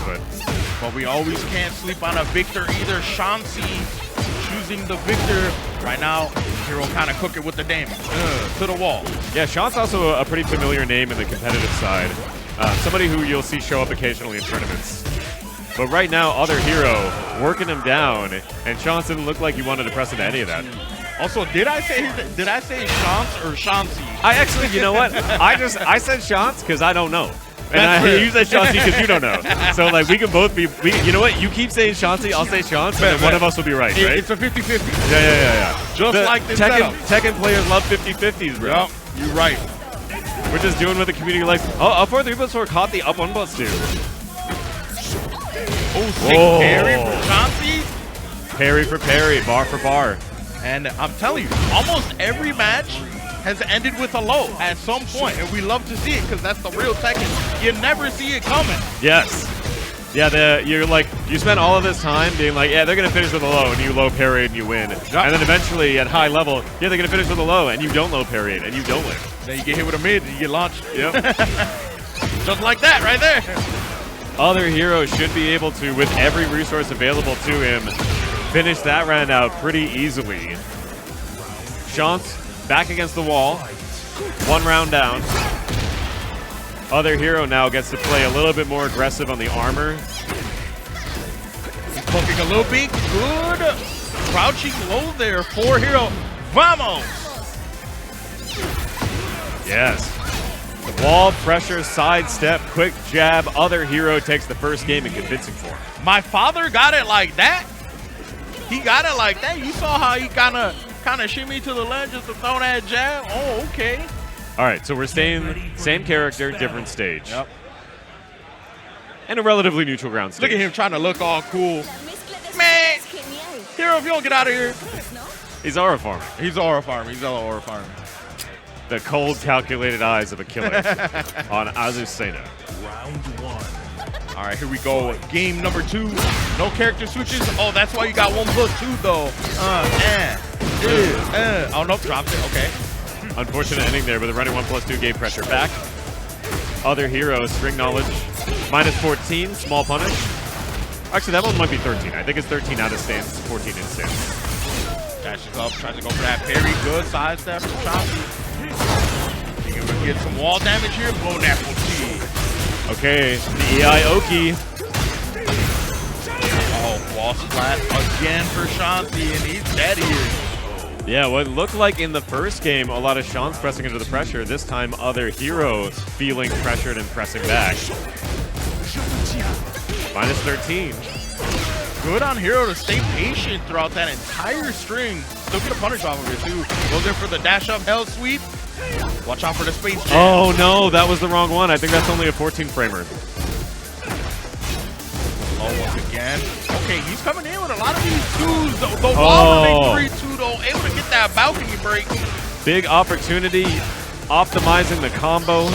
but we always can't sleep on a Victor either. Schonse choosing the Victor. Right now, Hero kind of cooking with the Dame to the wall. Yeah, Schonse also a pretty familiar name in the competitive side. Somebody who you'll see show up occasionally in tournaments. But right now, OtherHiro working him down, and Schonse didn't look like he wanted to press into any of that. Also, did I say Schonse or Schonse? I actually, you know what? I said Schonse because I don't know. And you said Schonse because you don't know. So, like, we can both be, you know what? You keep saying Schonse, I'll say Schonse, and then one of us will be right, right? It's a 50-50. Yeah. Just like this setup. Tekken players love 50-50s, bro. Yep, you're right. We're just doing what the community likes. Oh, up 4-3+4 caught the up 1+2. Oh, sick parry for Schonse. Parry for parry, bar for bar. And I'm telling you, almost every match has ended with a low at some point, and we love to see it because that's the real Tekken. You never see it coming. Yes. Yeah, you spend all of this time being like, yeah, they're going to finish with a low, and you low parry and you win. Yep. And then eventually at high level, yeah, they're going to finish with a low, and you don't low parry it, and you don't win. Then you get hit with a mid, and you get launched. Yep. Just like that right there. OtherHiro should be able to, with every resource available to him, finish that round out pretty easily. Schonse back against the wall. 1 round down. OtherHiro now gets to play a little bit more aggressive on the armor. He's poking a little bit. Good. Crouching low there for Hero. Vamos! Yes. Wall pressure, sidestep, quick jab. OtherHiro takes the first game in convincing form. My father got it like that. He got it like that. You saw how he kind of shimmy to the ledge just to throw that jab. Oh, okay. All right, so we're staying same character, different stage. Yep. And a relatively neutral ground stage. Look at him trying to look all cool. Man, Hero, if you don't get out of here. He's aura farming. He's aura farming. He's aura farming. The cold, calculated eyes of a killer on Azucena. Round 1. All right, here we go. Game number 2. No character switches. Oh, that's why you got 1+2 though. Oh nope, dropped it. Okay. Unfortunate ending there, but the running 1+2 gave pressure back. OtherHiro, string knowledge, -14, small punish. Actually, that one might be 13. I think it's 13 out of stance, 14 in stance. Dashes up, tries to go for that parry. Good side step from Schonse. Think we're gonna get some wall damage here. Blow natural T. Okay, the EI Oki. Oh, wall splat again for Schonse, and he's dead here. Yeah, what looked like in the first game, a lot of Schonse pressing into the pressure. This time, OtherHiro feeling pressured and pressing back. -13. Good on Hero to stay patient throughout that entire string. Still get a punish off of it too. Goes in for the dash up hell sweep. Watch out for the space jam. Oh no, that was the wrong one. I think that's only a 14 framer. Oh, once again. Okay, he's coming in with a lot of these twos. The wall remains 3-2 though. Able to get that balcony break. Big opportunity, optimizing the combo.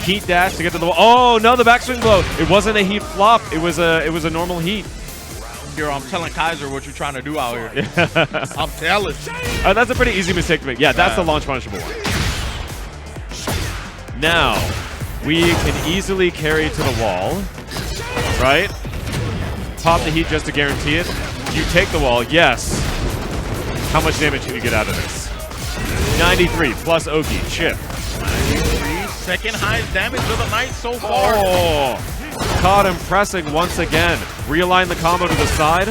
Heat dash to get to the wall. Oh no, the backswing blow. It wasn't a heat flop. It was a normal heat. Here, I'm telling Kaiser what you're trying to do out here. I'm telling. That's a pretty easy mistake to make. Yeah, that's the launch punishable one. Now, we can easily carry to the wall, right? Pop the heat just to guarantee it. You take the wall, yes. How much damage can you get out of this? 93 plus Oki, chip. 93, second highest damage of the night so far. Oh, caught him pressing once again. Realign the combo to the side.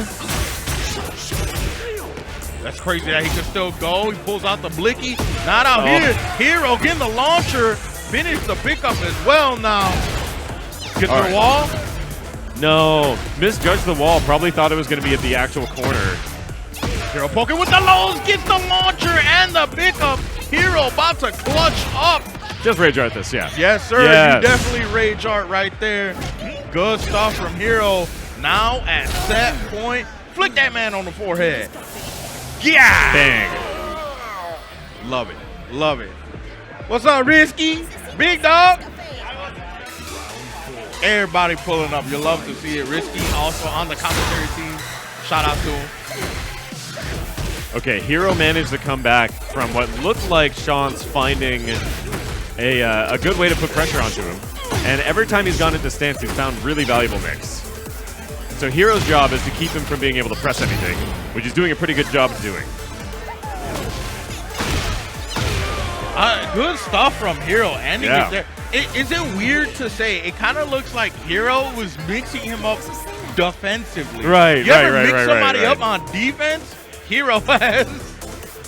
That's crazy that he can still go. He pulls out the blicky. Not out here. Hero getting the launcher. Finish the pickup as well now. Get to the wall. No, misjudged the wall. Probably thought it was going to be at the actual corner. Hero poking with the lows. Gets the launcher and the pickup. Hero about to clutch up. Just rage art this, yeah. Yes, sir. Yes. You definitely rage art right there. Good stuff from Hero. Now at set point. Flick that man on the forehead. Yeah. Bang. Love it. Love it. What's up, Risky? Big dog. Everybody pulling up. You love to see it. Risky also on the commentary team. Shout out to him. Okay, Hero managed to come back from what looked like Schonse finding a good way to put pressure onto him. And every time he's gone into stance, he's found really valuable mix. So Hero's job is to keep him from being able to press anything, which he's doing a pretty good job of doing. Good stuff from Hero ending Yeah. it there. Is it weird to say it kind of looks like Hero was mixing him up defensively? Right, you ever mix right, somebody right. up on defense? Hero has.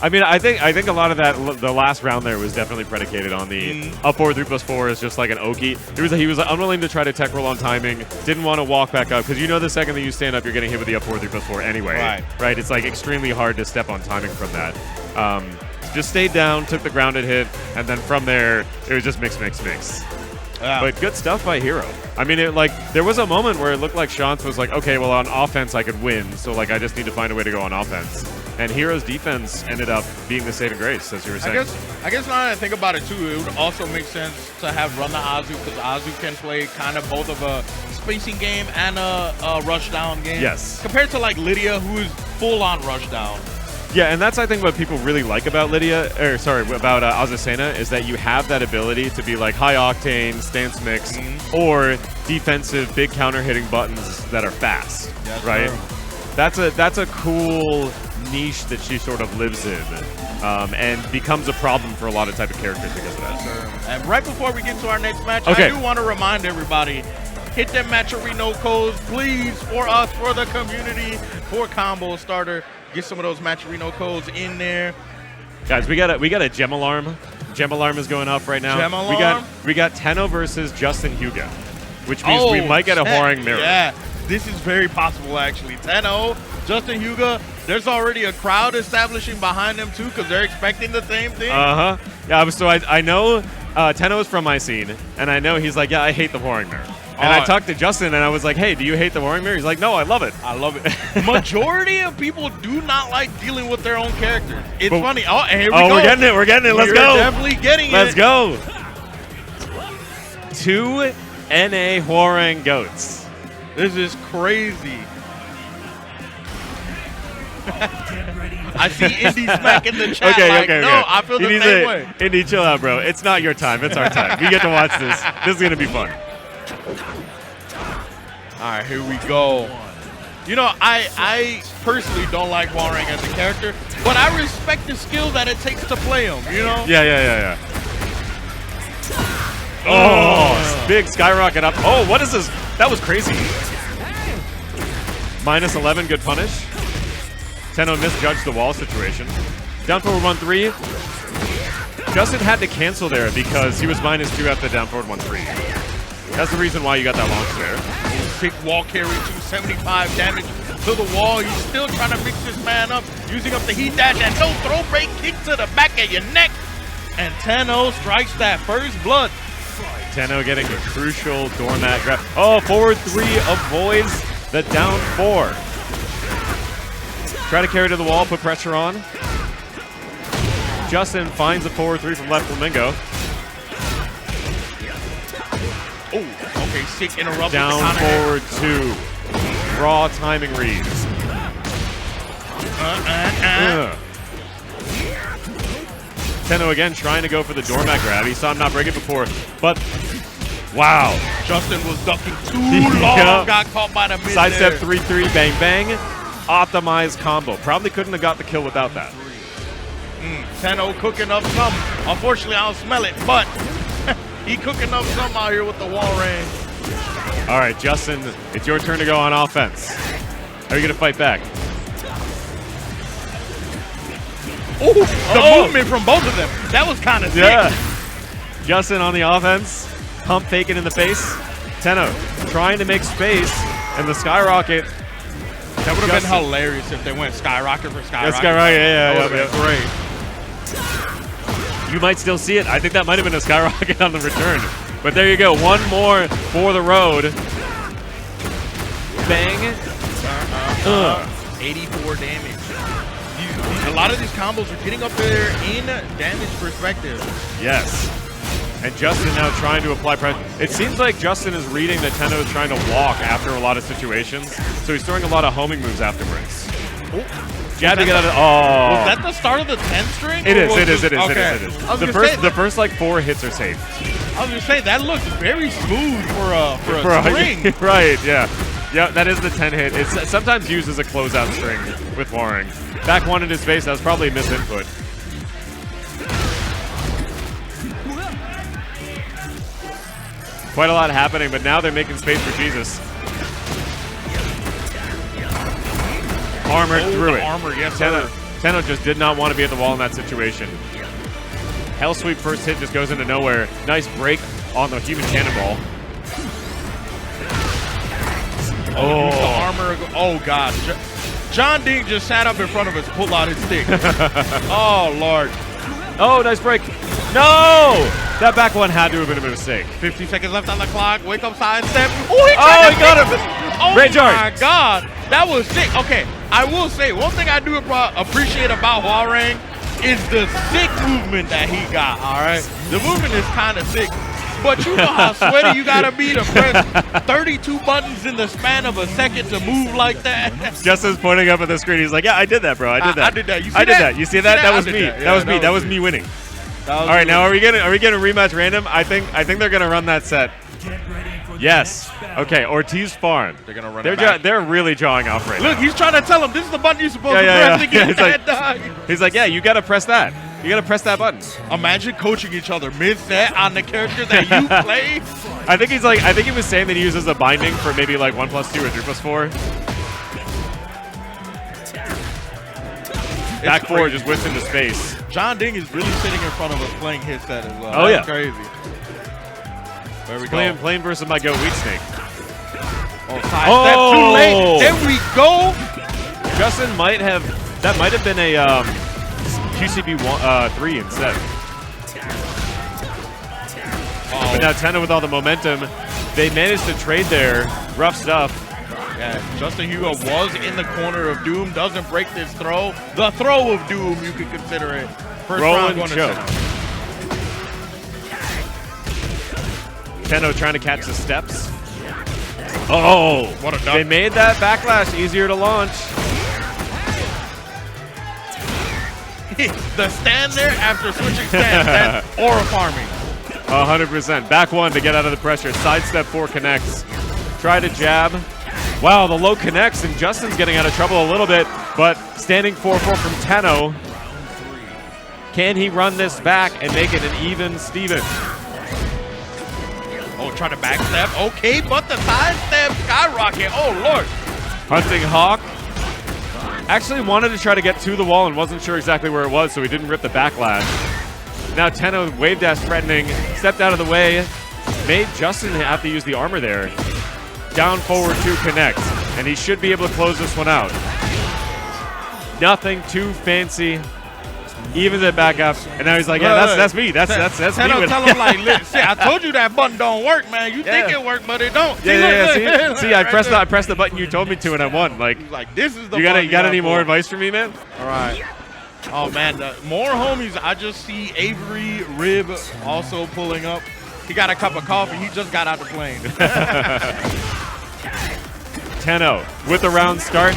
I mean, I think a lot of that, the last round there was definitely predicated on the up forward 3+4 is just like an Oki. He was unwilling to try to tech roll on timing, didn't want to walk back up, because you know the second that you stand up, you're getting hit with the up forward 3+4 anyway. Right? It's like extremely hard to step on timing from that. Just stayed down, took the grounded hit, and then from there, it was just mix. Yeah. But good stuff by Hero. I mean, there was a moment where it looked like Schonse was like, okay, well, on offense I could win, so like I just need to find a way to go on offense. And Hero's defense ended up being the saving grace, as you were saying. I guess now that I think about it too, it would also make sense to have run the Azu, because Azu can play kind of both of a spacing game and a rush down game. Yes. Compared to like Lydia, who is full on rush down. Yeah, and that's, I think, what people really like about about Azucena, is that you have that ability to be like high octane, stance mix, or defensive, big counter hitting buttons that are fast, right? Sure. That's a cool niche that she sort of lives in, and becomes a problem for a lot of type of characters because of that. Sure. And right before we get to our next match, okay. I do want to remind everybody, hit them Matcherino codes, please, for us, for the community, for Combo Starter. Get some of those Matcherino codes in there. Guys, we got a gem alarm. Gem alarm is going off right now. Gem alarm? We got Tenno versus JustinHyuga, which means we might get a whoring mirror. Yeah, this is very possible actually. Tenno, JustinHyuga, there's already a crowd establishing behind them too, because they're expecting the same thing. Yeah, so I know Tenno is from my scene, and I know he's like, yeah, I hate the whoring mirror. And I talked to Justin, and I was like, hey, do you hate the whoring mirror? He's like, no, I love it. I love it. Majority of people do not like dealing with their own characters. It's funny. Oh, and here we go. We're getting it. We're getting it. Let's go. Definitely getting it. Let's go. 2 NA Hwarang Goats. This is crazy. I see Indy Smack in the chat. No, I feel the same way. Indy, chill out, bro. It's not your time. It's our time. We get to watch this. This is going to be fun. All right, here we go. You know, I personally don't like Hwarang as a character, but I respect the skill that it takes to play him, you know? Yeah. Oh, big skyrocket up. Oh, what is this? That was crazy. -11, good punish. Tenno misjudged the wall situation. Down forward 1-3. Justin had to cancel there because he was -2 after down forward 1-3. That's the reason why you got that launch there. Big wall carry, 275 damage to the wall. He's still trying to mix this man up, using up the heat dash and no throw break kick to the back of your neck. And Tenno strikes that first blood. Tenno getting a crucial doormat grab. Oh, forward 3 avoids the down 4. Try to carry to the wall, put pressure on. Justin finds a forward 3 from left flamingo. Oh, okay, sick interrupt. Down forward 2. Raw timing reads. Tenno again trying to go for the doormat grab. He saw him not break it before, but wow. Justin was ducking too long, got caught by the mid. Sidestep 3-3, bang bang. Optimized combo. Probably couldn't have got the kill without that. Tenno cooking up some. Unfortunately, I don't smell it, but he cooking up some out here with the Hwarang. All right, Justin, it's your turn to go on offense. Are you going to fight back? Oh, the movement from both of them. That was kind of sick. Yeah. Justin on the offense. Pump faking in the face. Tenno trying to make space, and the skyrocket. That would have been hilarious if they went skyrocket for skyrocket. Yeah, skyrocket, yeah. That would have been great. You might still see it. I think that might have been a skyrocket on the return. But there you go. One more for the road. Bang. 84 damage. A lot of these combos are getting up there in damage perspective. Yes. And Justin now trying to apply pressure. It seems like Justin is reading that Tenno is trying to walk after a lot of situations. So he's throwing a lot of homing moves afterwards. Jab to get out of. Oh. Was that the start of the 10 string? It is. The first like 4 hits are safe. I was gonna say that looks very smooth for a string. Right, yeah. Yeah, that is the 10 hit. It's sometimes used as a closeout string with Hwarang. Back one in his face, that was probably a misinput. Quite a lot happening, but now they're making space for Jesus. Armored through it. Armor, yes, Tenno just did not want to be at the wall in that situation. Hell sweep first hit just goes into nowhere. Nice break on the human cannonball. Oh, the armor. Oh, God. JeonDDing just sat up in front of us, pulled out his stick. Oh, Lord. Oh, nice break. No! That back one had to have been a mistake. 50 seconds left on the clock. Wake up, side step. Oh, he got him. Oh, Red jar. My God. That was sick. Okay, I will say, one thing I do appreciate about Hwarang is the sick movement that he got, all right? The movement is kind of sick. But you know how sweaty you gotta be to press 32 buttons in the span of a second to move like that. Justin's pointing up at the screen. He's like, "Yeah, I did that, bro. I did that. I did that. You see I did that? that. You see that? That was me. That was me. That was me winning." All right, now are we gonna rematch random? I think they're gonna run that set. Yes. Okay. Ortiz Farm. They're gonna run it back. They're really jawing off right now. Look, he's trying to tell him this is the button you're supposed to press to get that dog. He's like, "Yeah, you gotta press that. You gotta press that button." Imagine coaching each other mid-set on the character that you play. I think he was saying that he uses a binding for maybe like 1+2 or 3+4. Back four just whips into space. JeonDDing is really sitting in front of us playing his set as well. Oh, That's yeah. Crazy. There we go. Playing versus my goat Wheat Snake. Oh, sidestep too late. There we go. Justin might have been a QCB 3 instead. But now Tenno with all the momentum, they managed to trade there. Rough stuff. Yeah, JustinHyuga was in the corner of doom. Doesn't break this throw. The throw of doom, you could consider it. First Roll round and going to choke. Tenno trying to catch the steps. Oh, What a duck. they made that backlash easier to launch. The stand there after switching stands, that's horrifying. 100%. Back one to get out of the pressure. Sidestep 4 connects. Try to jab. Wow, the low connects, and Justin's getting out of trouble a little bit, but standing 4-4 from Tenno. Can he run this back and make it an even Steven? Oh, trying to backstep. Okay, but the sidestep skyrocket. Oh, Lord. Hunting Hawk. Actually wanted to try to get to the wall and wasn't sure exactly where it was, so he didn't rip the backlash. Now Tenno wave dash threatening, stepped out of the way, made Justin have to use the armor there. Down forward 2 connects, and he should be able to close this one out. Nothing too fancy. Evens it back up, and now he's like, yeah, that's me. That's Tenno me. tell him like, "Listen, I told you that button don't work, man. You think it worked, but it don't." See, I pressed the button you told me to, and I won. Like, this is the. you got any more advice for me, man? All right. Oh man, more homies. I just see Avery Rib also pulling up. He got a cup of coffee. He just got out the plane. Tenno with the round start.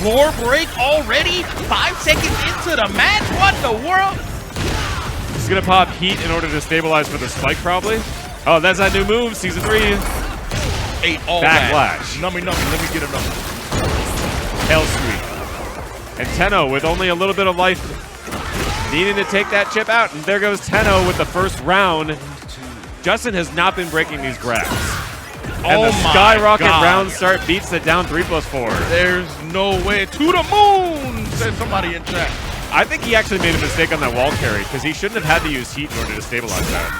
Floor break already? 5 seconds into the match? What in the world? He's gonna pop heat in order to stabilize for the spike, probably. Oh, that's that new move, season 3. 8 all Backlash. Nummy, let me get a number. Hell Sweep. And Tenno with only a little bit of life, needing to take that chip out. And there goes Tenno with the first round. Justin has not been breaking these grabs. And the skyrocket round start beats the down 3+4. There's no way. To the moon, said somebody in chat. I think he actually made a mistake on that wall carry because he shouldn't have had to use heat in order to stabilize that.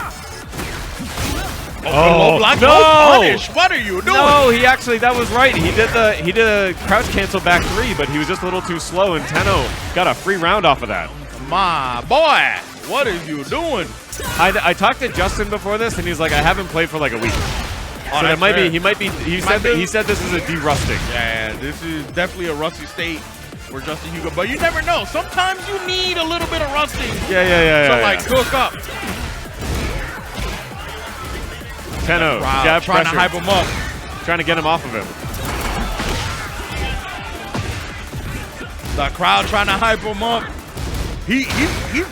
Low block, no! no punish. What are you doing? No, he actually, that was right. He did a crouch cancel back 3, but he was just a little too slow, and Tenno got a free round off of that. My boy, what is you doing? I talked to Justin before this, and he's like, I haven't played for like a week. Oh, So that might be, he said this is a de-rusting. Yeah, this is definitely a rusty state for JustinHyuga, but you never know. Sometimes you need a little bit of rusting to cook up. Tenno, jab trying pressure. to hype him up. Trying to get him off of him. The crowd trying to hype him up. He's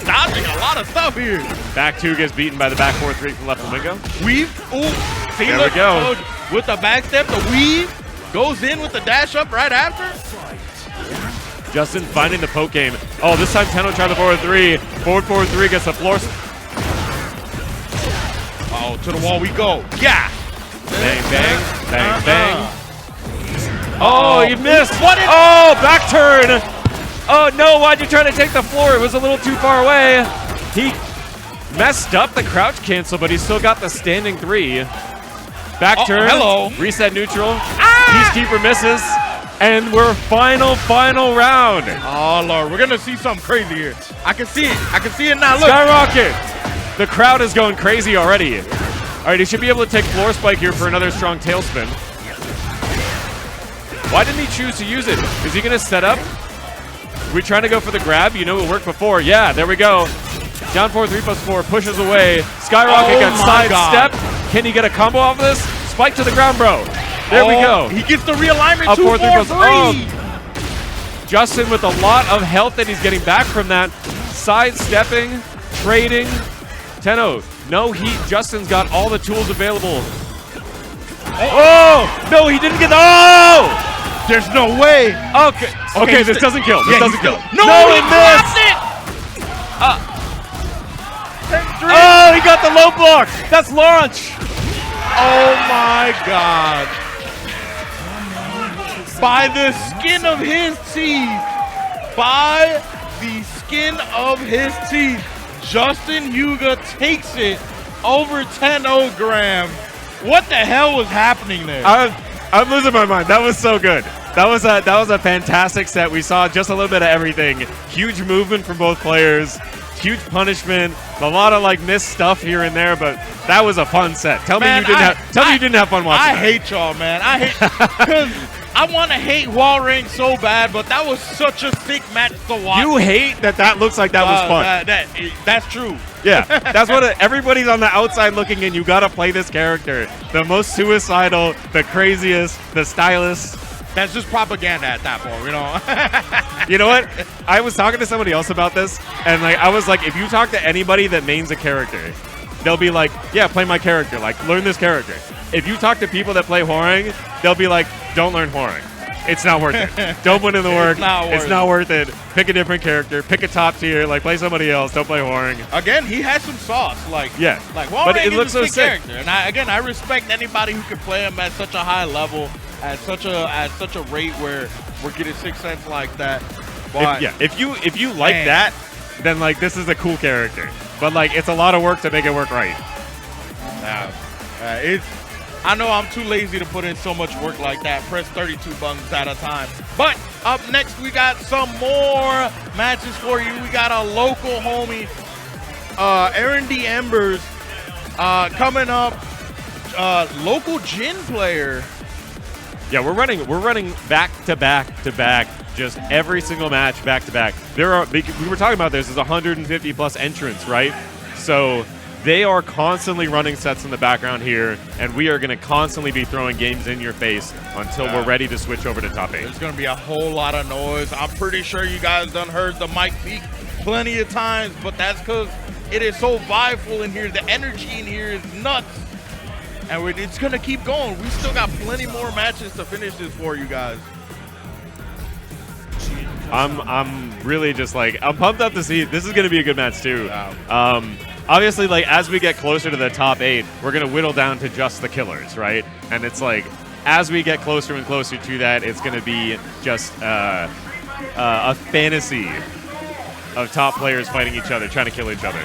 dodging a lot of stuff here. Back 2 gets beaten by the back 4-3 from Left Flamingo. Weave. Ooh. See, There look, we go. With the back step, the weave goes in with the dash up right after. Justin finding the poke game. Oh, this time Tenno tried the forward 3. Forward 4-3 gets the floor. Oh, to the wall we go. Yeah. Bang, bang, bang, bang. Oh, you missed. What? Oh, back turn. Oh, no, why'd you try to take the floor? It was a little too far away. He messed up the crouch cancel, but he still got the standing 3. Back turn. Hello. Reset neutral. Peacekeeper misses. And we're final round. Oh, Lord. We're going to see something crazy here. I can see it. I can see it now. Look. Skyrocket. The crowd is going crazy already. All right, he should be able to take floor spike here for another strong tailspin. Why didn't he choose to use it? Is he going to set up? We trying to go for the grab? You know it worked before. Yeah, there we go. Down 4-3+4, pushes away. Skyrocket gets sidestep. Can he get a combo off of this? Spike to the ground, bro. There we go. He gets the realignment. Up 2-4-3. Justin with a lot of health that he's getting back from that. Sidestepping, trading. Tenno, no heat. Justin's got all the tools available. Oh! No, he didn't get the... Oh! There's no way. Okay, this doesn't kill. This doesn't kill. No, he missed! it! Oh, he got the low block. That's launch. Oh my God. By the skin of his teeth. By the skin of his teeth. JustinHyuga takes it over 10-0. What the hell was happening there? I'm losing my mind. That was so good. That was a fantastic set. We saw just a little bit of everything. Huge movement from both players. Huge punishment. A lot of like missed stuff here and there, but that was a fun set. Tell me you didn't have fun watching. I hate y'all, man. I hate because I want to hate Wall Ring so bad, but that was such a sick match to watch. You hate that looks like that was fun. That's true. Yeah, that's what everybody's on the outside looking in. You gotta play this character. The most suicidal, the craziest, the stylist. That's just propaganda at that point, you know? You know what? I was talking to somebody else about this, and like I was like, if you talk to anybody that mains a character, they'll be like, yeah, play my character. Like, learn this character. If you talk to people that play Hwoarang, they'll be like, don't learn Hwoarang. It's not worth it. Don't put in the work. It's not worth it. Pick a different character. Pick a top tier. Like, play somebody else. Don't play Hwoarang. Again, he has some sauce. Like, yeah. Like, Hwoarang but it looks so sick. Character. And I respect anybody who can play him at such a high level, at such a rate where we're getting 6 cents like that. But if you like that, then like this is a cool character. But like it's a lot of work to make it work right. I know I'm too lazy to put in so much work like that. Press 32 buttons at a time. But up next, we got some more matches for you. We got a local homie, Areon the Embers, coming up. Local Jin player. Yeah, we're running back to back to back, just every single match back to back. We were talking about this. There's 150 plus entrants, right? So they are constantly running sets in the background here, and we are going to constantly be throwing games in your face until we're ready to switch over to top 8. There's going to be a whole lot of noise. I'm pretty sure you guys done heard the mic peak plenty of times, but that's because it is so vibeful in here. The energy in here is nuts, and it's going to keep going. We still got plenty more matches to finish this for you guys. I'm really just like, I'm pumped up to see. This is going to be a good match too. Obviously, like as we get closer to the top 8, we're going to whittle down to just the killers, right? And it's like, as we get closer and closer to that, it's going to be just a fantasy of top players fighting each other, trying to kill each other.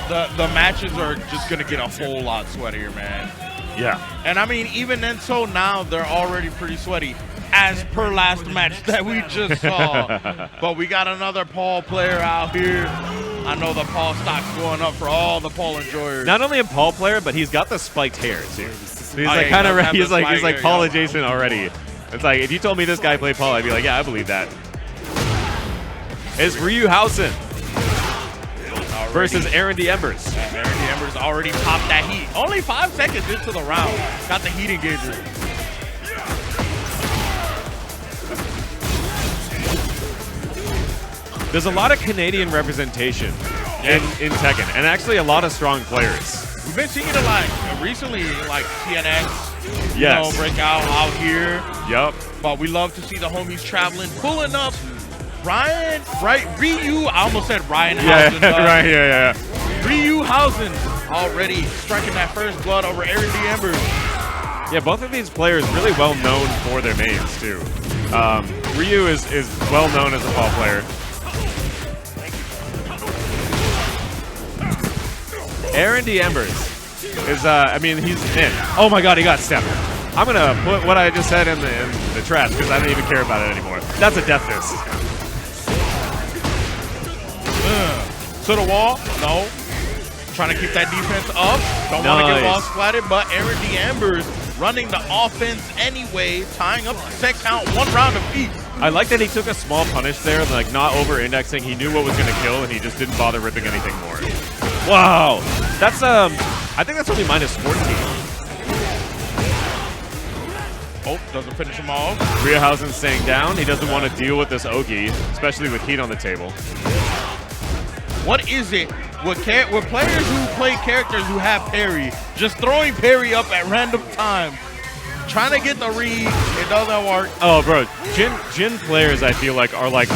The matches are just going to get a whole lot sweatier, man. Yeah. And I mean, even then, so now they're already pretty sweaty, as per last match that we just saw. But we got another Paul player out here. I know the Paul stock's going up for all the Paul enjoyers. Not only a Paul player, but he's got the spiked hair too. So he's like kind of he's like Paul adjacent already. It's like if you told me this guy played Paul, I'd be like, yeah, I believe that. It's Ryu Housen versus Areon the Embers. Areon the Embers already popped that heat. Only 5 seconds into the round. Got the heat engager. There's a lot of Canadian representation in Tekken, and actually a lot of strong players. We've been seeing it like recently, like TNX, you know, break out here. Yup. But we love to see the homies traveling, pulling up. Ryu, I almost said Ryan Housen. Ryu Housen already striking that first blood over Areon the Embers. Yeah, both of these players really well known for their mains too. Ryu is well known as a Paul player. Areon the Embers is, I mean, he's in. Oh my god, he got stepped. I'm going to put what I just said in the trash because I don't even care about it anymore. That's a death fist. To the wall. No. Trying to keep that defense up. Don't want to get wall splatted, but Areon the Embers running the offense anyway, tying up the set count, 1 round apiece. I like that he took a small punish there, like not over-indexing. He knew what was going to kill, and he just didn't bother ripping anything more. Wow. That's, I think that's only -14. Oh, doesn't finish him off. Ryu Housen's staying down. He doesn't want to deal with this Ogi, especially with heat on the table. What is it with players who play characters who have parry, just throwing parry up at random times, trying to get the read, it doesn't work. Oh, bro, Jin players I feel like are like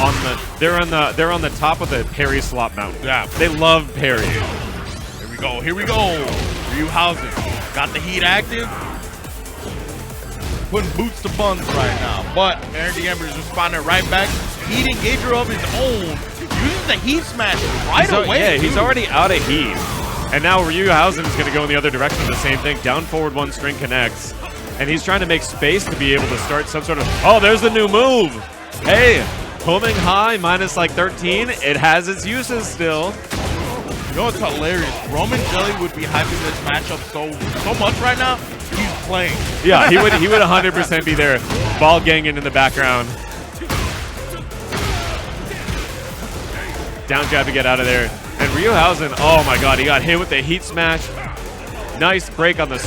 they're on the top of the parry slot mountain. Yeah, they love parry. Here we go. Ryu Housen got the heat active, putting boots to buns right now. But Areon the Embers responding right back. Heat engager of his own. Uses the heat smash away. Yeah, he's already out of heat. And now Ryu Housen is going to go in the other direction. The same thing. Down forward 1 string connects. And he's trying to make space to be able to start some sort of... Oh, there's the new move. Hey, homing high minus like 13. It has its uses still. You know what's hilarious? romanjelly would be hyping this matchup so much right now. He's playing. Yeah, he would 100% be there. Ball ganging in the background. Down jab to get out of there. And Housen, oh my god, he got hit with the heat smash. Nice break on the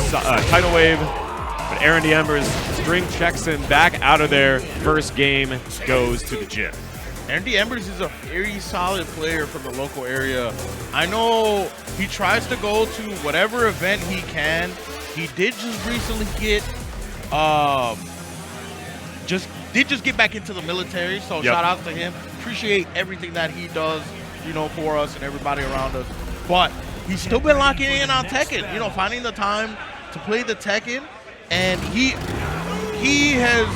tidal wave. But Aaron the Embers string checks him back out of there. First game goes to the gym. Aaron the Embers is a very solid player from the local area. I know he tries to go to whatever event he can. He did just recently get just get back into the military, so shout out to him. Appreciate everything that he does, you know, for us and everybody around us. But he's still been locking in on Tekken, you know, finding the time to play the Tekken. And he has,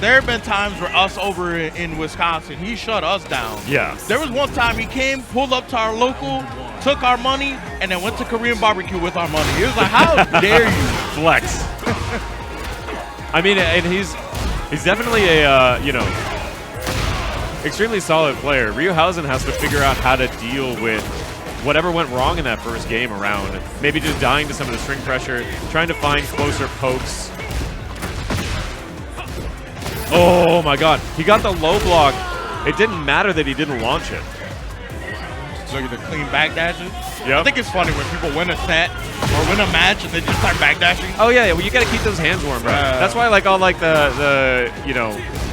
there have been times where us over in Wisconsin, he shut us down. Yeah. There was one time he came, pulled up to our local, took our money, and then went to Korean barbecue with our money. He was like, how dare you? Flex. I mean, and he's definitely a, you know, extremely solid player. Housen has to figure out how to deal with whatever went wrong in that first game around. Maybe just dying to some of the string pressure, trying to find closer pokes. Oh my god, he got the low block. It didn't matter that he didn't launch it. Look at the clean backdashes. Yep. I think it's funny when people win a set or win a match and they just start backdashing. Oh yeah, well you gotta keep those hands warm, bro. That's why like all like the you know,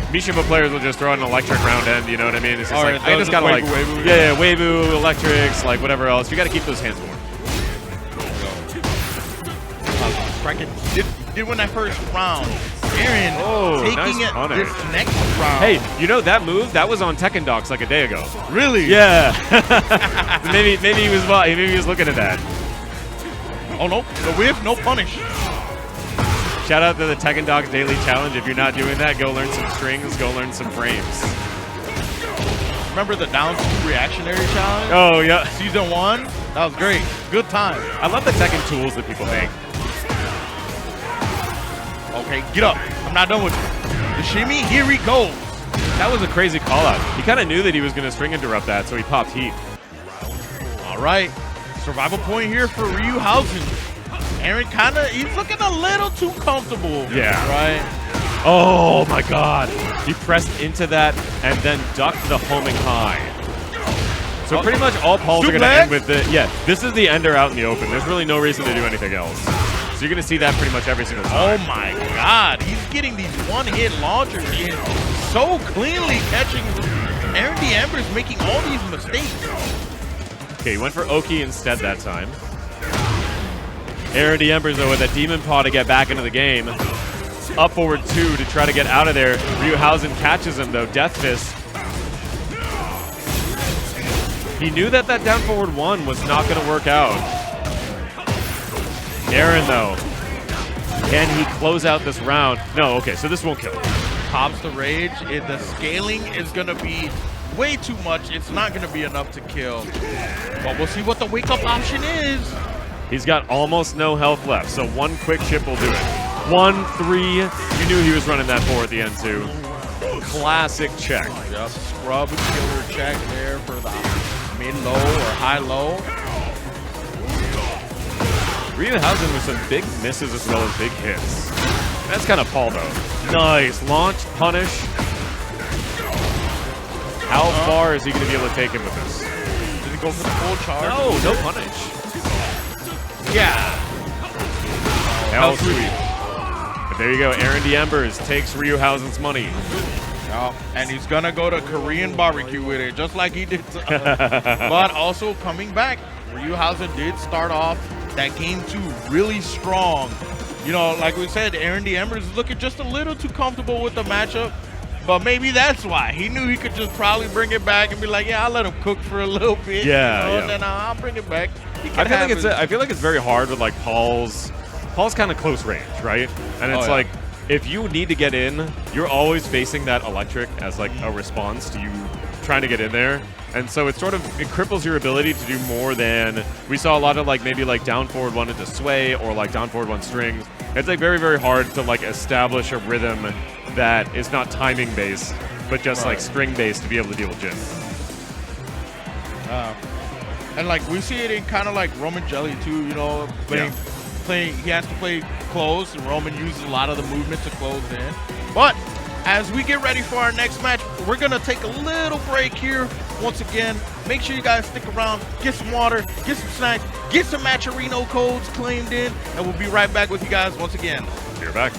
Mishima players will just throw an electric round end, you know what I mean? It's just like, I just gotta like, yeah, Weibo, electrics, like whatever else. You gotta keep those hands warm. Did win that first round. Aaron taking nice it this next round. Hey, you know that move? That was on Tekken Docs like a day ago. Really? Yeah. maybe he was maybe he was looking at that. Oh no, the whiff, no punish. Shout out to the Tekken Docs Daily Challenge. If you're not doing that, go learn some strings, go learn some frames. Remember the down 2 reactionary challenge? Oh yeah. Season 1? That was great. Good time. I love the Tekken tools that people make. Okay, get up. I'm not done with you. The shimmy, here he goes. That was a crazy call out. He kind of knew that he was going to string interrupt that, so he popped heat. All right. Survival point here for Housen. Aaron he's looking a little too comfortable. Yeah. Right? Oh my god. He pressed into that and then ducked the homing high. So pretty much all Pauls are going to end with the, this is the ender out in the open. There's really no reason to do anything else. So you're going to see that pretty much every single time. Oh my god. He's getting these one-hit launchers in so cleanly, catching Aaron the Embers making all these mistakes. Okay, he went for Oki instead that time. Aaron the Embers, though, with a Demon Paw to get back into the game. Up forward 2 to try to get out of there. Housen catches him, though. Death Fist. He knew that down forward 1 was not going to work out. Aaron, though. Can he close out this round? No, okay, so this won't kill him. Pops the rage. The scaling is going to be way too much. It's not going to be enough to kill. But we'll see what the wake-up option is. He's got almost no health left, so one quick chip will do it. 1-3. You knew he was running that 4 at the end, too. Classic check. Yep. Scrub killer check there for the mid-low or high-low. Housen with some big misses as well as big hits. That's kind of Paul, though. Nice. Launch, punish. How far is he going to be able to take him with this? Did he go for the full charge? No punish. Yeah. How sweet. But there you go. Aaron the Embers takes Housen's money. Oh, and he's going to go to Korean barbecue with it, just like he did to But also coming back, Housen did start off that game 2 really strong. You know, like we said, Aaron the Embers is looking just a little too comfortable with the matchup. But maybe that's why. He knew he could just probably bring it back and be like, yeah, I'll let him cook for a little bit. Yeah, and then I'll bring it back. I feel like it's very hard with like Paul's kind of close range, right? And it's like, if you need to get in, you're always facing that electric as like a response to you trying to get in there. And so it cripples your ability to do more than, we saw a lot of like maybe like down forward 1 into sway or like down forward 1 strings. It's like very, very hard to like establish a rhythm that is not timing based, but just like string based to be able to deal with Jin. And like we see it in kind of like romanjelly too, you know, playing, he has to play close, and Roman uses a lot of the movement to close in. But as we get ready for our next match, we're going to take a little break here. Once again, make sure you guys stick around, get some water, get some snacks, get some Matcherino codes claimed in, and we'll be right back with you guys once again. You're back.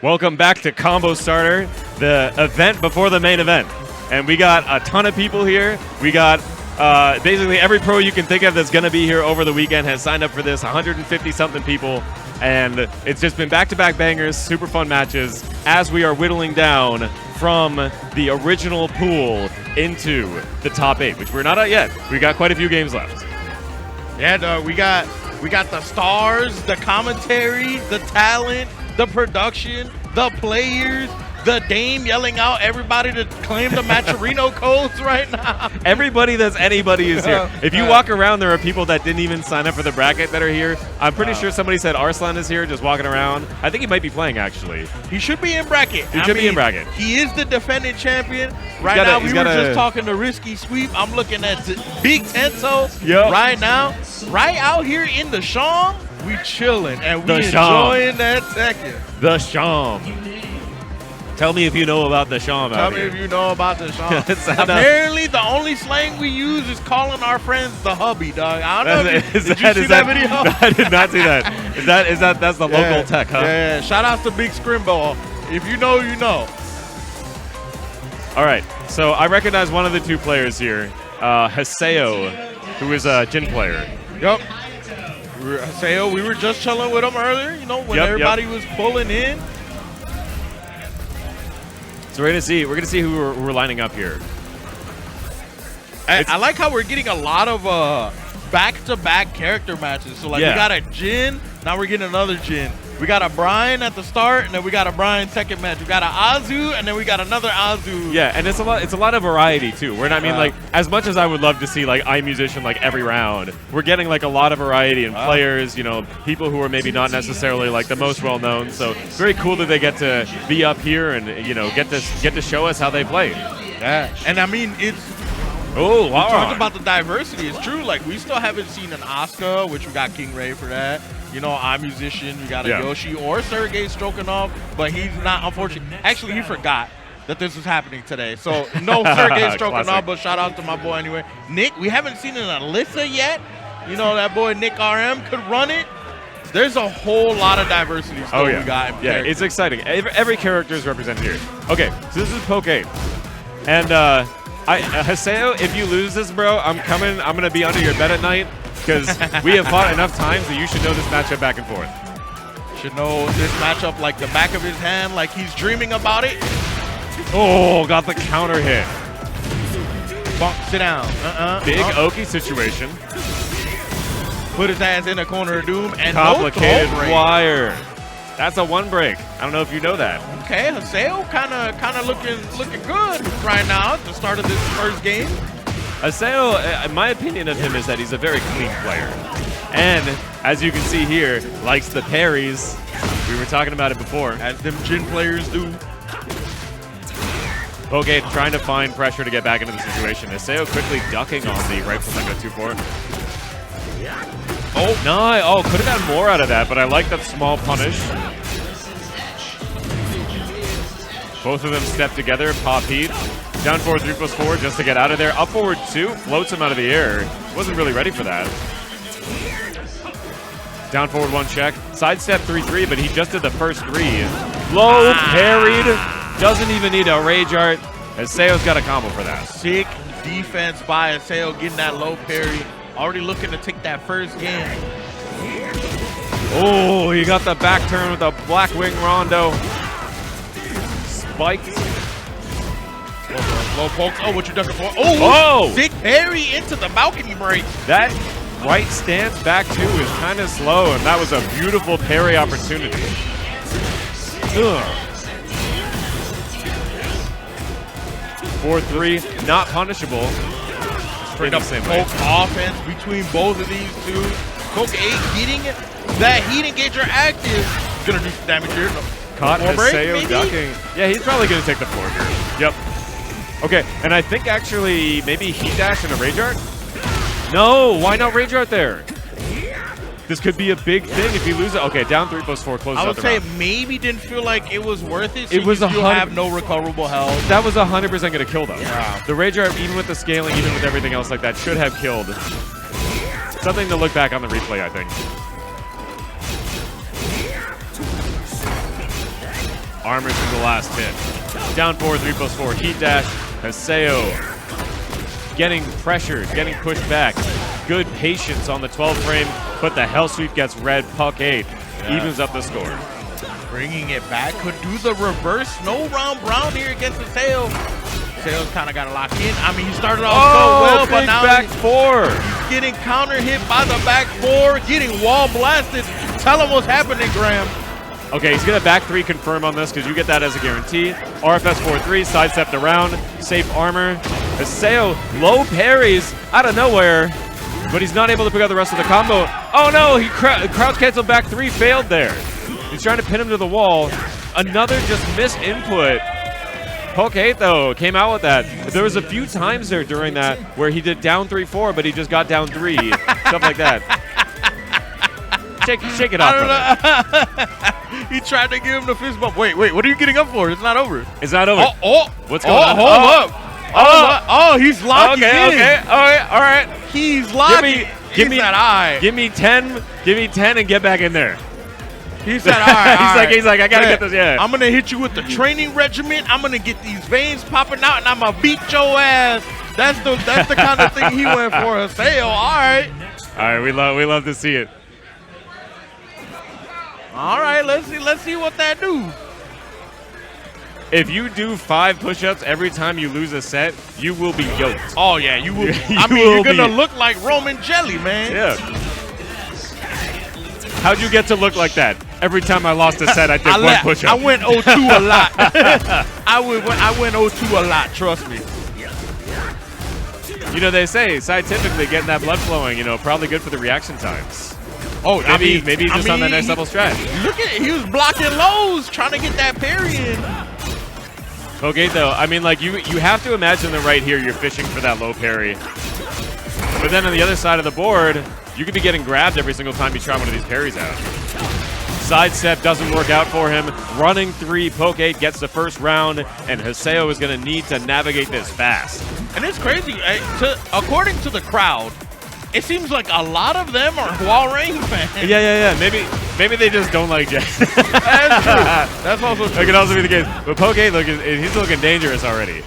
Welcome back to Combo Starter, the event before the main event. And we got a ton of people here. We got basically every pro you can think of that's going to be here over the weekend has signed up for this, 150-something people. And it's just been back-to-back bangers, super fun matches as we are whittling down from the original pool into the top 8, which we're not at yet. We got quite a few games left. Yeah, we got the stars, the commentary, the talent, the production, the players, the Dame yelling out everybody to claim the Matcherino codes right now. Everybody that's anybody is here. If you walk around, there are people that didn't even sign up for the bracket that are here. I'm pretty sure somebody said Arslan is here just walking around. I think he might be playing, actually. He should be in bracket. He should be in bracket. He is the defending champion. Right now, we were just talking to Risky Sweep. I'm looking at Big Tenso right now. Right out here in the Sham, we chilling and we enjoying that Tekken. The Sham. Tell me if you know about the Sham. Tell me if you know about the Sham. Apparently, the only slang we use is calling our friends the hubby, dog. I don't know. Did you see that video? I did not see that. That's the local tech, huh? Yeah. Shout out to Big Scrimbo. If you know, you know. All right. So I recognize one of the two players here, Haseo, who is a Jin player. Yep. Haseo, we were just chilling with him earlier. You know, when everybody was pulling in. So we're gonna see who we're lining up here. I like how we're getting a lot of back-to-back character matches. So like we got a Jin, now we're getting another Jin. We got a Brian at the start, and then we got a Brian second match. We got an Azu, and then we got another Azu. Yeah, and it's a lot of variety too. I mean, like, as much as I would love to see like iMusician like every round, we're getting like a lot of variety in players. You know, people who are maybe not necessarily like the most well known. So it's very cool that they get to be up here and get to show us how they play. Yeah, and I mean it's. Oh, wow. We talked about the diversity. It's true. Like, we still haven't seen an Asuka, which we got King Ray for that. You know, iMusician, we got a Yoshi or Sergey stroking off, but he's not, unfortunately. Actually, he forgot that this was happening today. So, no Sergey stroking off, but shout out to my boy anyway. Nick, we haven't seen an Alyssa yet. You know, that boy Nick RM could run it. There's a whole lot of diversity still we got. Yeah, it's exciting. Every character is represented here. Okay, so this is Poke 8. And, Haseo, if you lose this, bro, I'm going to be under your bed at night because we have fought enough times that you should know this matchup back and forth. Should know this matchup like the back of his hand, like he's dreaming about it. Oh, got the counter hit. Bump, sit down. Big Oki situation. Put his ass in a corner of doom and complicated wire. That's a one break. I don't know if you know that. Okay, Haseo kind of looking good right now at the start of this first game. Haseo, my opinion of him is that he's a very clean player. And as you can see here, likes the parries. We were talking about it before. As them Jin players do. Okay, trying to find pressure to get back into the situation. Haseo quickly ducking on the right flamingo 2-4. Oh, no. Oh, could have gotten more out of that, but I like that small punish. Both of them step together, pop heat. Down forward 3+4 just to get out of there. Up forward 2, floats him out of the air. Wasn't really ready for that. Down forward 1 check. Sidestep 3-3, but he just did the first 3. Low parried. Doesn't even need a rage art. Haseo's got a combo for that. Sick defense by Haseo, getting that low parry. Already looking to take that first game. Oh, he got the back turn with a black wing rondo. Spiked. Low pokes. Oh, what you ducking for? Oh, sick parry into the balcony break. That right stance back 2 is kind of slow, and that was a beautiful parry opportunity. Ugh. 4-3, not punishable. Straight up poke offense between both of these two. Poke 8 getting that heat engager active. Gonna do some damage here. Caught Haseo ducking. Yeah, he's probably gonna take the 4 here. Yep. Okay, and I think actually maybe heat dash and a rage art? No, why not rage art there? This could be a big thing if you lose it. Okay, down 3+4 closes I out would the say round. maybe didn't feel like it was worth it. So It was you still 100 have no recoverable health. That was 100% going to kill though. Yeah. The Rage Art, even with the scaling, even with everything else like that, should have killed. Something to look back on the replay, I think. Armor through the last hit. Down 4, 3+4. Heat dash. Haseo getting pressured, getting pushed back. Good patience on the 12 frame, but the Hell Sweep gets red. Puck 8 evens up the score. Bringing it back, could do the reverse no round brown here against Haseo. Haseo's kind of got to lock in. I mean, he started off so well, but now back 4. he's getting counter hit by the back 4, getting wall blasted. Tell him what's happening, Graham. Okay, he's gonna back 3 confirm on this because you get that as a guarantee. RFS 4-3, sidestepped around, safe armor. Haseo low parries out of nowhere, but he's not able to pick up the rest of the combo. Oh no, he crouch cancel back 3 failed there. He's trying to pin him to the wall. Another just missed input. Poke 8 though came out with that. There was a few times there during that where he did down 3-4, but he just got down 3, stuff like that. Shake it off, brother. He tried to give him the fist bump. Wait, what are you getting up for? It's not over. It's not over. What's going on? Hold up. He's locking in. Okay. All right. He's locking. Give me that eye. Give me 10 and get back in there. He said, all right. He's like, I gotta get this. Yeah. I'm gonna hit you with the training regimen. I'm gonna get these veins popping out, and I'm gonna beat your ass. That's the kind of thing he went for. Haseo. All right. We love to see it. All right, let's see what that do. If you do 5 push-ups every time you lose a set, you will be yoked. Oh yeah, you will. You're gonna look like romanjelly, man. Yeah. How'd you get to look like that? Every time I lost a set, I did 1 push-up. I went 0-2 a lot. I went 0-2 a lot. Trust me. You know, they say scientifically getting that blood flowing, probably good for the reaction times. Oh, maybe he's just on that next level strat. Look at it. He was blocking lows, trying to get that parry in. Okay, though, I mean, like, you have to imagine that right here you're fishing for that low parry. But then on the other side of the board, you could be getting grabbed every single time you try one of these parries out. Sidestep doesn't work out for him. Running 3, Poke 8 gets the first round, and Haseo is going to need to navigate this fast. And it's crazy. According to the crowd, it seems like a lot of them are Huarang fans. Yeah. Maybe they just don't like Jack. That's true. That's also true. That could also be the case. But Poke 8, he's looking dangerous already.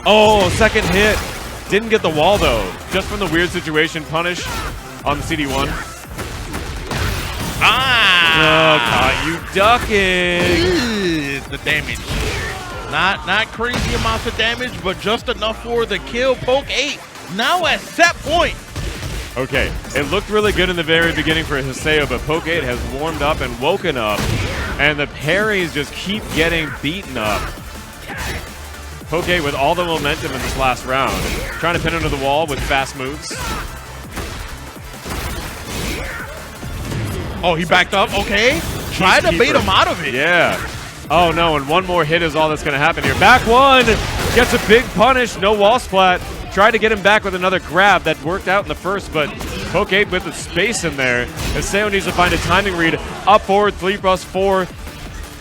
Oh, second hit. Didn't get the wall, though. Just from the weird situation punish on the CD1. Caught you ducking. The damage. Not crazy amounts of damage, but just enough for the kill. Poke 8 now at set point. Okay, it looked really good in the very beginning for Haseo, but Poke 8 has warmed up and woken up, and the parries just keep getting beaten up. Poke 8 with all the momentum in this last round, trying to pin him to the wall with fast moves. Oh, he backed up. Okay. Try to bait him out of it. Yeah. Oh, no, and one more hit is all that's going to happen here. Back 1. Gets a big punish. No wall splat. Tried to get him back with another grab. That worked out in the first, but Poke 8 with the space in there. Haseo needs to find a timing read. Up forward, 3+4.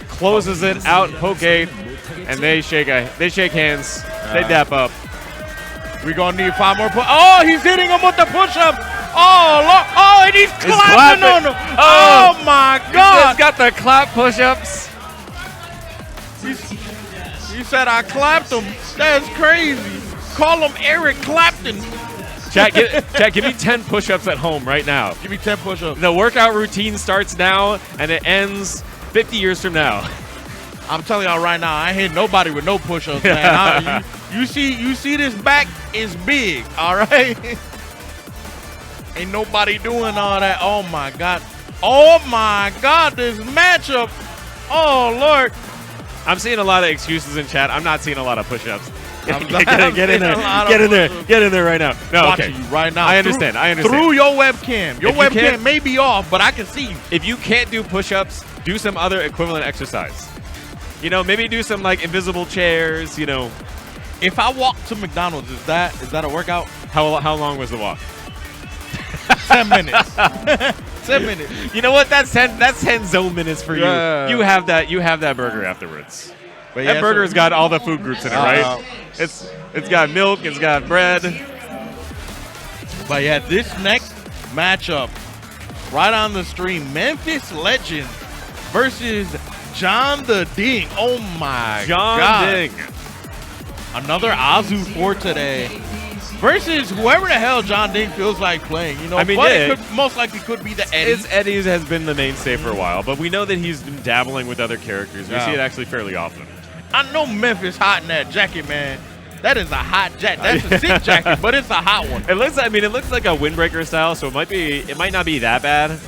Closes it out, Poke 8. And they shake hands. They dap up. We're going to need 5 more Oh, he's hitting him with the push-up. Oh, Lord. Oh, and he's clapping on him. Oh, my God. He's got the clap push-ups. He said I clapped him. That's crazy. Call him Eric Clapton. Chat, give me 10 push-ups at home right now. Give me 10 push-ups. The workout routine starts now, and it ends 50 years from now. I'm telling y'all right now, I ain't hit nobody with no push-ups, man. You see this back is big, all right? Ain't nobody doing all that. Oh, my God. Oh, my God, this matchup. Oh, Lord. I'm seeing a lot of excuses in chat. I'm not seeing a lot of push-ups. Get in there. Get in there right now. No, okay. Watching you right now. I understand. Through your webcam. Your webcam may be off, but I can see you. If you can't do push-ups, do some other equivalent exercise. Maybe do some like invisible chairs, If I walk to McDonald's, is that a workout? How long was the walk? 10 minutes. 10 minutes. You know what? That's 10 zone minutes for you. Yeah. You have that burger afterwards. But That yeah, burger's got all the food groups in it, right? It's got milk, it's got bread. But yeah, this next matchup, right on the stream, Memphis Legends versus JeonDDing. Oh my God. JeonDDing. Another Azu for today. Versus whoever the hell JeonDDing feels like playing. You know, I mean, but yeah, it could, most likely could be the Eddie. It's Eddie's has been the mainstay for a while, but we know that he's been dabbling with other characters. We Yeah. see it actually fairly often. I know Memphis hot in that jacket, man. That is a hot jacket. That's a sick jacket, but it's a hot one. It looks like a windbreaker style, so it might not be that bad.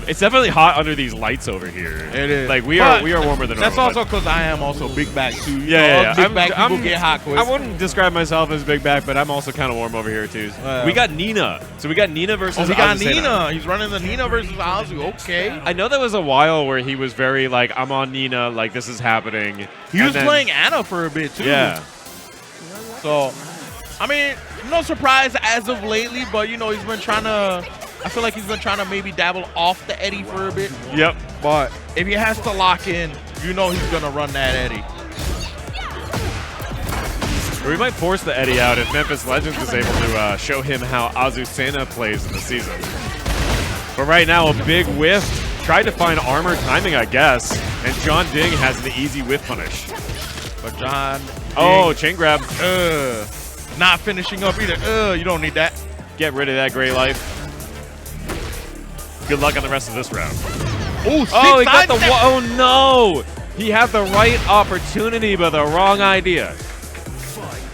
It's definitely hot under these lights over here. It is. Like we But are warmer than normal. that's also because I am also big back too. Yeah. Big back people get hot quick. I wouldn't describe myself as big back, but I'm also kind of warm over here too. Well. We got Nina. So we got Nina versus we got Azucena. Nina. He's running the Nina versus Azu. Okay. I know there was a while where he was very like, I'm on Nina, like this is happening. He was playing Anna for a bit too. Yeah. So, I mean, no surprise as of lately, but you know, he's been trying to. I feel like he's been trying to maybe dabble off the Eddie for a bit. Yep. But if he has to lock in, you know he's gonna run that Eddie. Or we might force the Eddie out if Memphis Legends is able to show him how Azucena plays in the season. But right now, a big whiff. Tried to find armor timing, I guess, and JeonDDing has an easy whiff punish. But John. Oh, chain grab. Not finishing up either. You don't need that. Get rid of that gray life. Good luck on the rest of this round. Oh, he got the oh no! He had the right opportunity, but the wrong idea.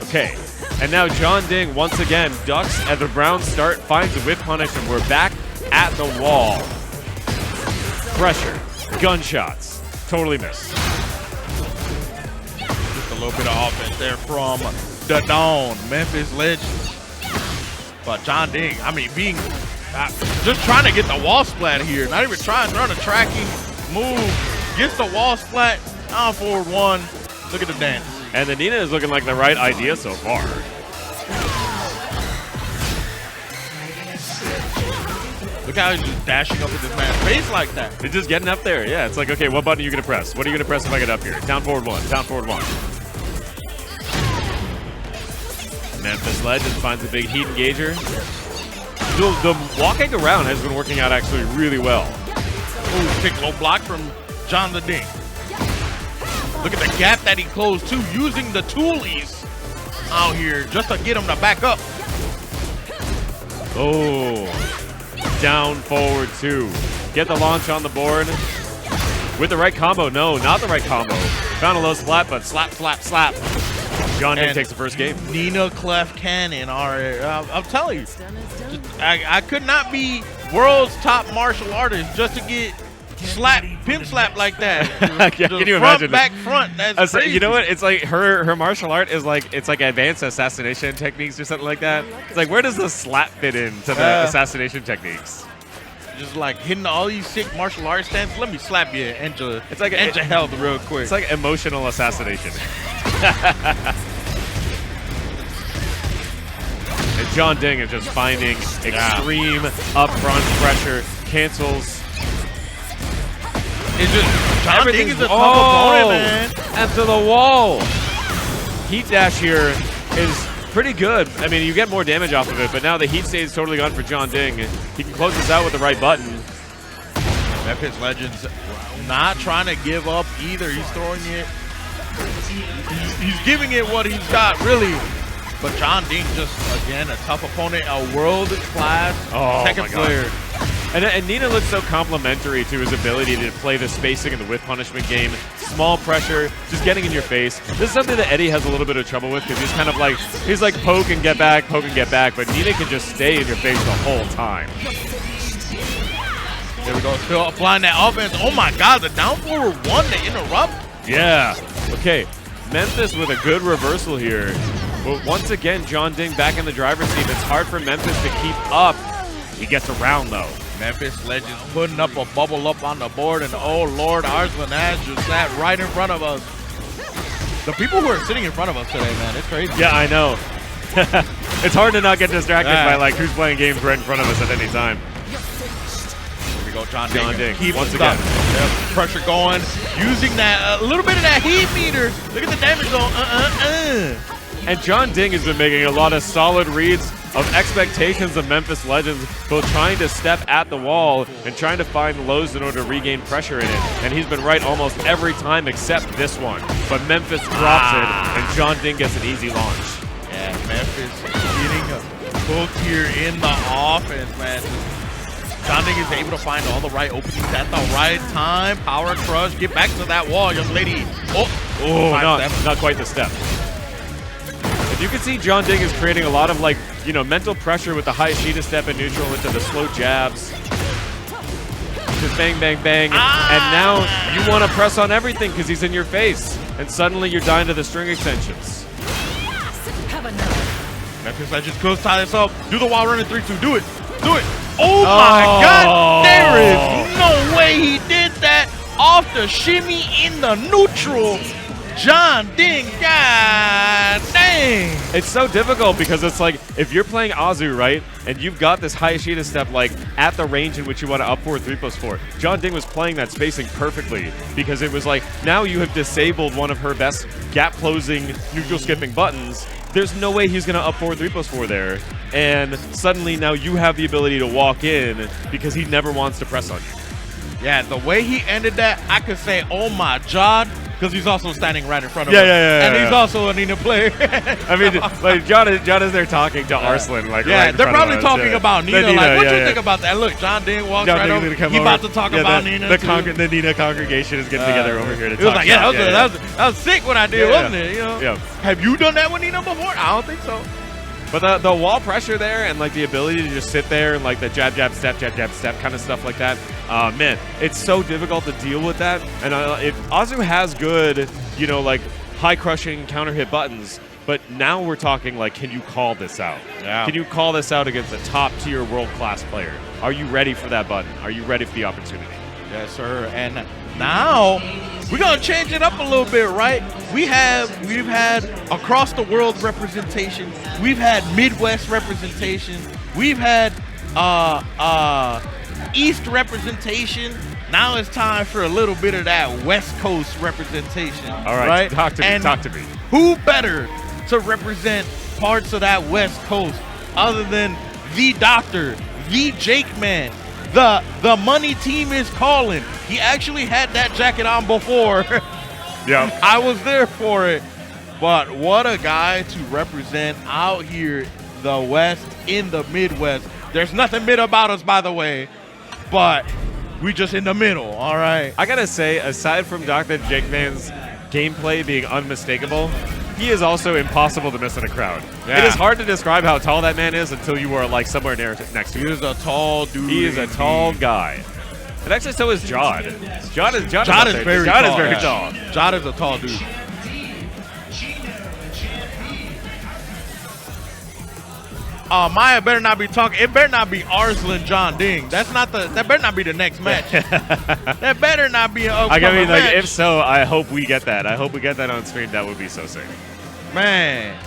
Okay, and now JeonDDing once again ducks at the brown start, finds a whip punish, and we're back at the wall. Pressure, gunshots, totally missed. Just a little bit of offense there from the Dawn, Memphis Legends. But JeonDDing, I mean, being just trying to get the wall splat here. Not even trying to run a tracking move. Gets the wall splat. Down forward one. Look at the dance. And the Nina is looking like the right idea so far. Look how he's just dashing up in this man's face like that. It's just getting up there. Yeah, it's like, okay, what button are you going to press? What are you going to press if I get up here? Down forward one. Down forward one. Memphis Legends finds a big heat engager. The walking around has been working out actually really well. Ooh, kick low block from JeonDDing. Look at the gap that he closed too, using the toolies out here just to get him to back up. Oh, down forward two. Get the launch on the board. With the right combo. No, not the right combo. Found a low splat, but slap, slap, slap. JeonDDing takes the first game. Nina Clef Cannon. I'm telling you, I could not be world's top martial artist just to get pimp slap like that. Yeah, can you imagine? Back, front. That's crazy. You know what? It's like her martial art is like advanced assassination techniques or something like that. It's like, where does the slap fit into the assassination techniques? Just like hitting all these sick martial arts stances. Let me slap you and your health real quick. It's like emotional assassination. And JeonDDing is just finding extreme upfront pressure, cancels. It's just JeonDDing is a tough opponent, man. And to the wall. Heat dash here is pretty good. I mean, you get more damage off of it, but now the heat stage is totally gone for JeonDDing. He can close this out with the right button. Memphis Legends not trying to give up either. He's throwing it. He's giving it what he's got, really. But JeonDDing just, again, a tough opponent, a world-class Tekken player. And Nina looks so complimentary to his ability to play the spacing and the whip punishment game. Small pressure, just getting in your face. This is something that Eddie has a little bit of trouble with because he's kind of like, poke and get back, but Nina can just stay in your face the whole time. There we go, still applying that offense. Oh my God, the down forward one to interrupt. Yeah, okay. Memphis with a good reversal here. But once again, JeonDDing back in the driver's seat. It's hard for Memphis to keep up. He gets around though. Memphis Legends putting up a bubble up on the board, and oh Lord, Arslan Ash just sat right in front of us. The people who are sitting in front of us today, man, it's crazy. Yeah, I know. It's hard to not get distracted by like who's playing games right in front of us at any time. Here we go, JeonDDing. Keep Once again. Pressure going. Using that, a little bit of that heat meter. Look at the damage going. And JeonDDing has been making a lot of solid reads of expectations of Memphis Legends, both trying to step at the wall and trying to find lows in order to regain pressure in it. And he's been right almost every time except this one. But Memphis drops it, and JeonDDing gets an easy launch. Yeah, Memphis getting booked here in the offense, man. JeonDDing is able to find all the right openings at the right time. Power crush, get back to that wall, young lady. Not quite the step. If you can see, JeonDDing is creating a lot of like, mental pressure with the high Shida step and neutral into the slow jabs. Just bang, bang, bang. And now you want to press on everything because he's in your face. And suddenly you're dying to the string extensions. Memphis Legends could tie this up. Do the wall running 3-2. Do it. Do it. Oh my God. There is no way he did that off the shimmy in the neutral. JeonDDing, god dang! It's so difficult because it's like, if you're playing Azu, right, and you've got this high Shida step like at the range in which you want to up forward 3+4, JeonDDing was playing that spacing perfectly because it was like, now you have disabled one of her best gap closing neutral skipping buttons. There's no way he's going to up forward 3+4 there. And suddenly now you have the ability to walk in because he never wants to press on you. Yeah, the way he ended that, I could say, oh my God, because he's also standing right in front of us. And he's also a Nina player. I mean, like John is there talking to Arslan, like right they're probably of us. talking about Nina. Nina, like, what you think about that? Look, JeonDDing walks right over. He's about to talk about Nina. The Nina congregation is getting together over here to talk. It was like, that was sick what I did, wasn't it? Yeah. Have you done that with Nina before? I don't think so. But the wall pressure there and like the ability to just sit there and like the jab, jab, step kind of stuff like that, man, it's so difficult to deal with that. And if Azu has good, like high crushing counter hit buttons, but now we're talking like, can you call this out? Yeah. Can you call this out against a top tier world class player? Are you ready for that button? Are you ready for the opportunity? Yes, sir. And now we're gonna change it up a little bit, right? We've had across the world representation. We've had Midwest representation. We've had East representation. Now it's time for a little bit of that West Coast representation. All right? Talk to me. Who better to represent parts of that West Coast other than the Doctor, the JAKEMAN? The money team is calling. He actually had that jacket on before. Yeah. I was there for it. But what a guy to represent out here, the West in the Midwest. There's nothing mid about us, by the way, but we just in the middle, all right? I gotta say, aside from Dr.theJAKEMAN's gameplay being unmistakable, he is also impossible to miss in a crowd. Yeah. It is hard to describe how tall that man is until you are like somewhere next to him. He is a tall dude. He is a tall guy. And actually, so is Jod. Jod is very tall. Jod is a tall dude. Maya better not be talking. It better not be Arslan JeonDDing. That better not be the next match. That better not be an upcoming match. If so, I hope we get that. I hope we get that on screen. That would be so sick. Man.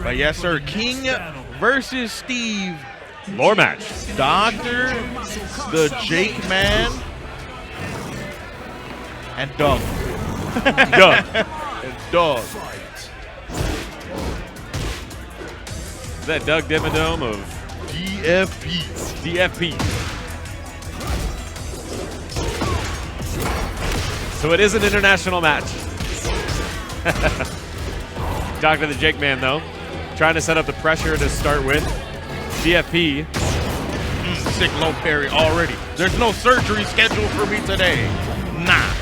But yes, sir. King versus Steve. Lore match. Dr.theJAKEMAN and Doug. And Doug. Is that Doug Dimmadome of D.F.P. D.F.P. So it is an international match. Dr.theJAKEMAN, though, trying to set up the pressure to start with. D.F.P. Sick low parry already. There's no surgery scheduled for me today. Nah.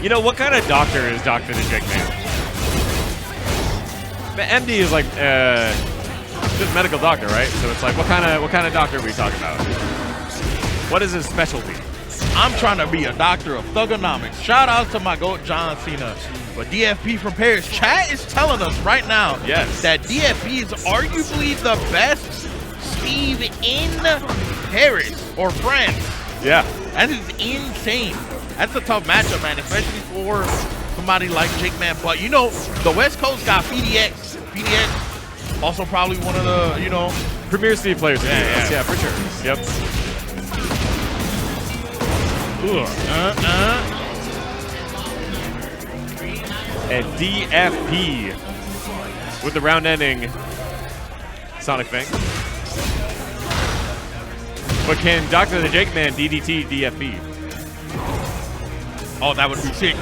You know, what kind of doctor is Dr.theJAKEMAN? MD is like just medical doctor, right? So it's like, what kind of doctor are we talking about? What is his specialty? I'm trying to be a doctor of thugonomics. Shout out to my GOAT John Cena. But DFP from Paris, chat is telling us right now that DFP is arguably the best Steve in Paris or France. Yeah. That is insane. That's a tough matchup, man, especially for somebody like JAKEMAN. But, you know, the West Coast got PDX. PDX, also probably one of the, you know, Premier Steve players. Yeah, for sure. Yep. And D.F.P. with the round ending Sonic Fang. But can Dr.theJAKEMAN DDT D.F.P? Oh, that would be sick.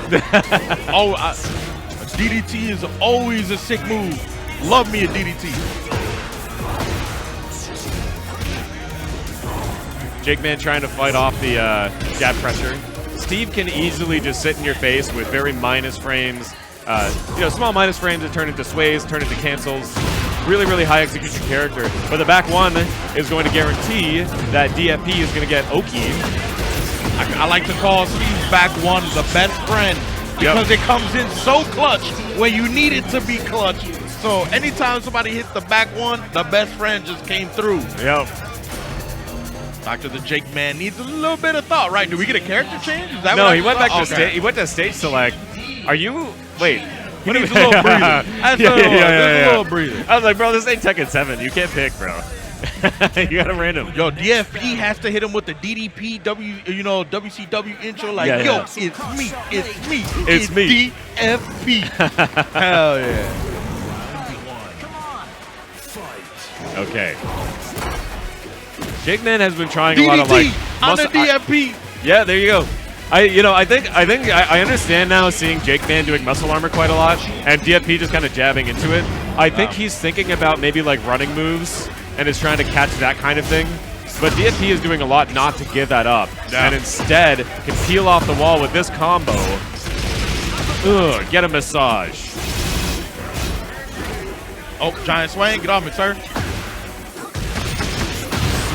DDT is always a sick move. Love me a DDT. JAKEMAN trying to fight off the jab pressure. Steve can easily just sit in your face with very minus frames. You know, small minus frames that turn into sways, turn into cancels. Really, really high execution character. But the back one is going to guarantee that D.F.P is going to get Oki. I like to call Steve's back one the best friend because it comes in so clutch when you need it to be clutch. So anytime somebody hits the back one, the best friend just came through. Yep. Dr.theJAKEMAN needs a little bit of thought, right? Do we get a character change? Is that No, what he went back to okay. he went to stage select. Are you? Wait. He needs a little breather. That's a little breather. I was like, bro, this ain't Tekken 7. You can't pick, bro. You got a random. Yo, D.F.P has to hit him with the DDP WCW intro like, yo, it's me, it's me, D.F.P. Hell yeah. Okay. JAKEMAN has been trying DDT a lot of like on the D.F.P. Yeah, there you go. I think I understand now seeing JAKEMAN doing muscle armor quite a lot and D.F.P just kind of jabbing into it. I think he's thinking about maybe like running moves and is trying to catch that kind of thing. But D.F.P is doing a lot not to give that up and instead can peel off the wall with this combo. Ugh, get a massage. Oh, giant swing. Get off me, sir.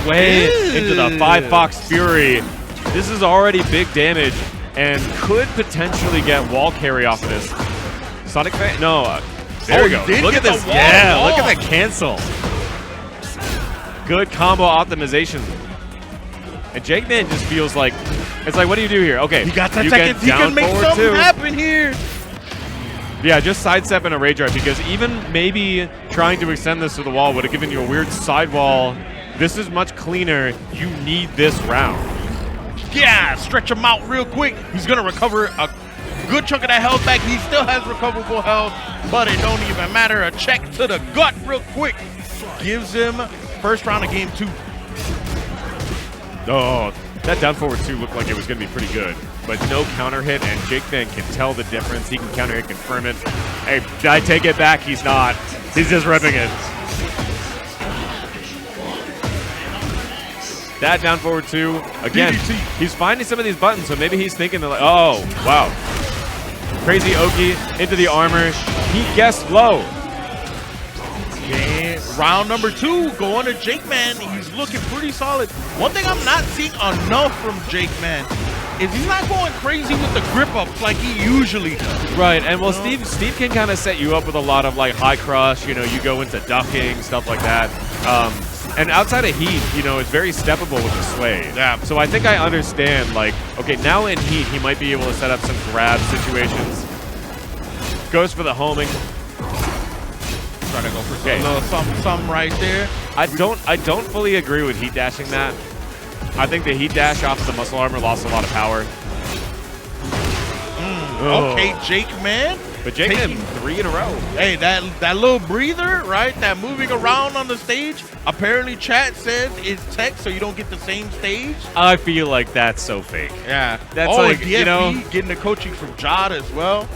Sway into the 5-Fox Fury. This is already big damage and could potentially get wall carry off of this. Sonic Fan? No. There we go. Look at this. Yeah, look at the cancel. Good combo optimization. And JAKEMAN just feels like, it's like, what do you do here? Okay. He got that you second. He can make something happen here. Yeah, just sidestep and a rage art because even maybe trying to extend this to the wall would have given you a weird sidewall. This is much cleaner. You need this round. Yeah, stretch him out real quick. He's going to recover a good chunk of that health back. He still has recoverable health, but it don't even matter. A check to the gut real quick. Gives him first round of game 2. Oh, that down forward 2 looked like it was going to be pretty good, but no counter hit, and JAKEMAN can tell the difference. He can counter hit, confirm it. Hey, I take it back. He's not. He's just ripping it. That down forward 2. Again, he's finding some of these buttons, so maybe he's thinking, like, oh, wow. Crazy Oki into the armor. He guessed low. And round number 2 going to JAKEMAN. He's looking pretty solid. One thing I'm not seeing enough from JAKEMAN is he's not going crazy with the grip ups like he usually does. Right, and well, Steve can kind of set you up with a lot of like high crush. You know, you go into ducking, stuff like that. And outside of heat, you know, it's very steppable with the sway. Yeah. So I think I understand, like, okay, now in heat, he might be able to set up some grab situations. Goes for the homing. Trying to go for a little something right there. I don't fully agree with heat dashing that. I think the heat dash off the muscle armor lost a lot of power. Okay, JAKEMAN. But JAKEMAN 3 in a row. Hey, that little breather, right? That moving around on the stage. Apparently, chat says it's tech, so you don't get the same stage. I feel like that's so fake. Yeah, that's like, D.F.P, you know, getting the coaching from Jod as well.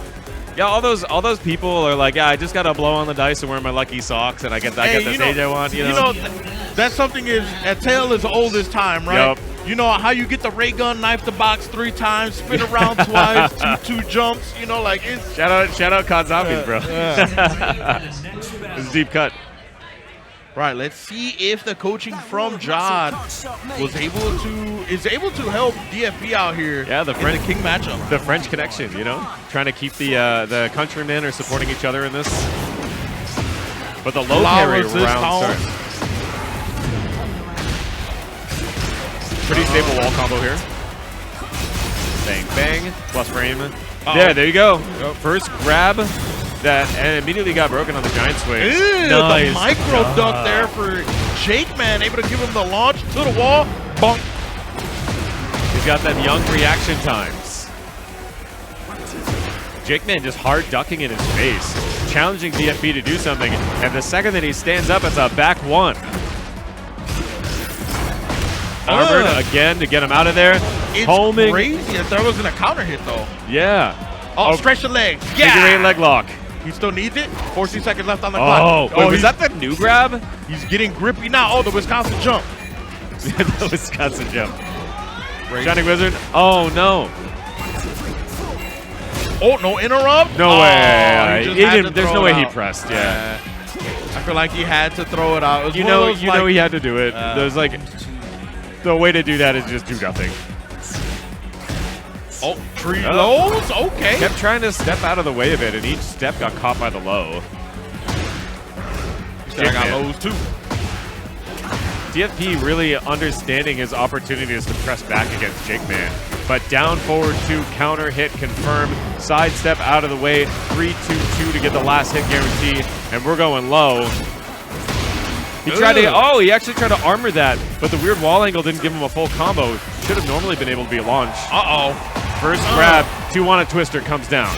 Yeah, all those people are like, yeah, I just gotta blow on the dice and wear my lucky socks, and I get the stage I want. You know, that's something is a tale as old as time, right? Yep. You know how you get the ray gun, knife the box 3 times, spin around twice, two jumps. You know, like it's shout out COD Zombies, bro. It's a deep cut. Right, let's see if the coaching from Jod is able to help D.F.P out here. Yeah, the French King matchup. The French connection, you know, trying to keep the countrymen are supporting each other in this. But the low parry round starts. Pretty stable wall combo here. Bang bang, plus frame. Yeah, there you go. First grab that and immediately got broken on the giant swing. The micro duck there for JAKEMAN, able to give him the launch to the wall. Bonk. He's got them young reaction times. JAKEMAN just hard ducking in his face, challenging D.F.P to do something, and the second that he stands up, it's a back one. Armored again to get him out of there. It's Homing. crazy if there wasn't a counter hit, though. Yeah. Oh, stretch the legs. Figure eight leg lock. He still needs it. 14 seconds left on the clock. Oh, wait, is that the new grab? He's getting grippy now. Oh, the Wisconsin jump. The Wisconsin jump. Shining Wizard. Oh, no. Oh, no interrupt? No way. He There's no way he pressed. Yeah. I feel like he had to throw it out. You know he had to do it. There's like the way to do that is just do nothing. Oh, tree lows? Okay. Kept trying to step out of the way of it, and each step got caught by the low. I got lows too. D.F.P really understanding his opportunities to press back against JAKEMAN. But down forward 2, counter hit confirmed, sidestep out of the way, 3-2-2 to get the last hit guarantee, and we're going low. He tried to, he actually tried to armor that, but the weird wall angle didn't give him a full combo. Should have normally been able to be a launch. First grab, 2-1 twister comes down.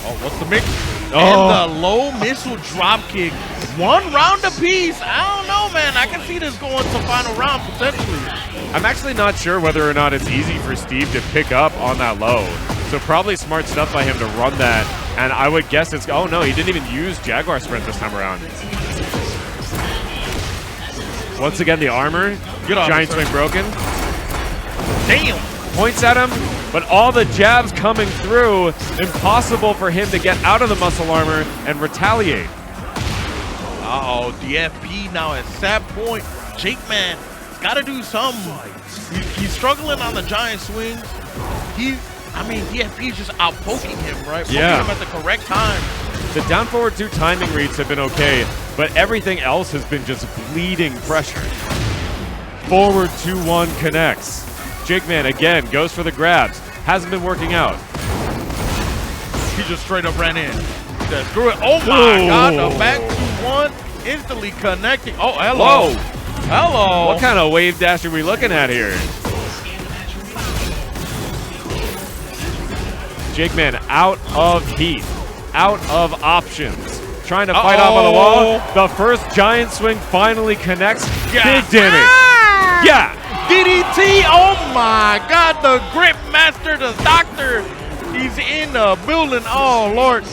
Oh, what's the mix? And the low missile drop kick. 1 round apiece. I don't know, man. I can see this going to final round potentially. I'm actually not sure whether or not it's easy for Steve to pick up on that low. So probably smart stuff by him to run that. And I would guess it's, oh no, he didn't even use Jaguar Sprint this time around. Once again, the armor. Giant swing broken. Damn. Points at him, but all the jabs coming through. Impossible for him to get out of the muscle armor and retaliate. D.F.P now at that point. JAKEMAN's got to do something. He's struggling on the giant swings. D.F.P is just out poking him, right? Poking him at the correct time. The down forward 2 timing reads have been okay, but everything else has been just bleeding pressure. Forward 2-1 connects. JAKEMAN again goes for the grabs. Hasn't been working out. He just straight up ran in. Said, screw it. Oh my God, the back 2-1 instantly connecting. Oh, hello. Whoa. Hello. What kind of wave dash are we looking at here? JAKEMAN out of heat, out of options. Trying to fight off on the wall. The first giant swing finally connects. Big damage. Yeah. DDT. Oh my God. The grip master, the doctor. He's in the building. Oh, Lord.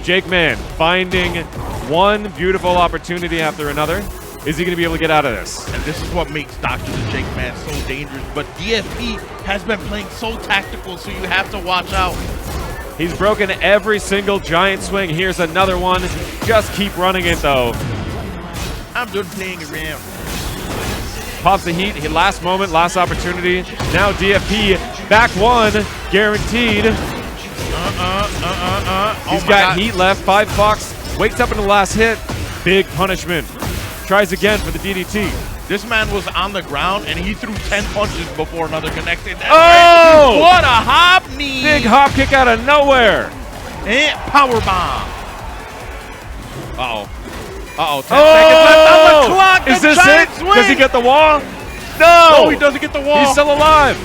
JAKEMAN finding one beautiful opportunity after another. Is he going to be able to get out of this? And this is what makes Dr.theJAKEMAN so dangerous. But D.F.P has been playing so tactical, so you have to watch out. He's broken every single giant swing. Here's another one. Just keep running it, though. I'm just playing around. Pops the heat. Last moment, last opportunity. Now D.F.P back 1, guaranteed. He's got heat left. 5 bucks. Wakes up in the last hit. Big punishment. Tries again for the DDT. This man was on the ground and he threw 10 punches before another connected. Oh! What a hop knee! Big hop kick out of nowhere. And power bomb. 10 seconds left on the clock. Is this it? Swing. Does he get the wall? No! He doesn't get the wall. He's still alive.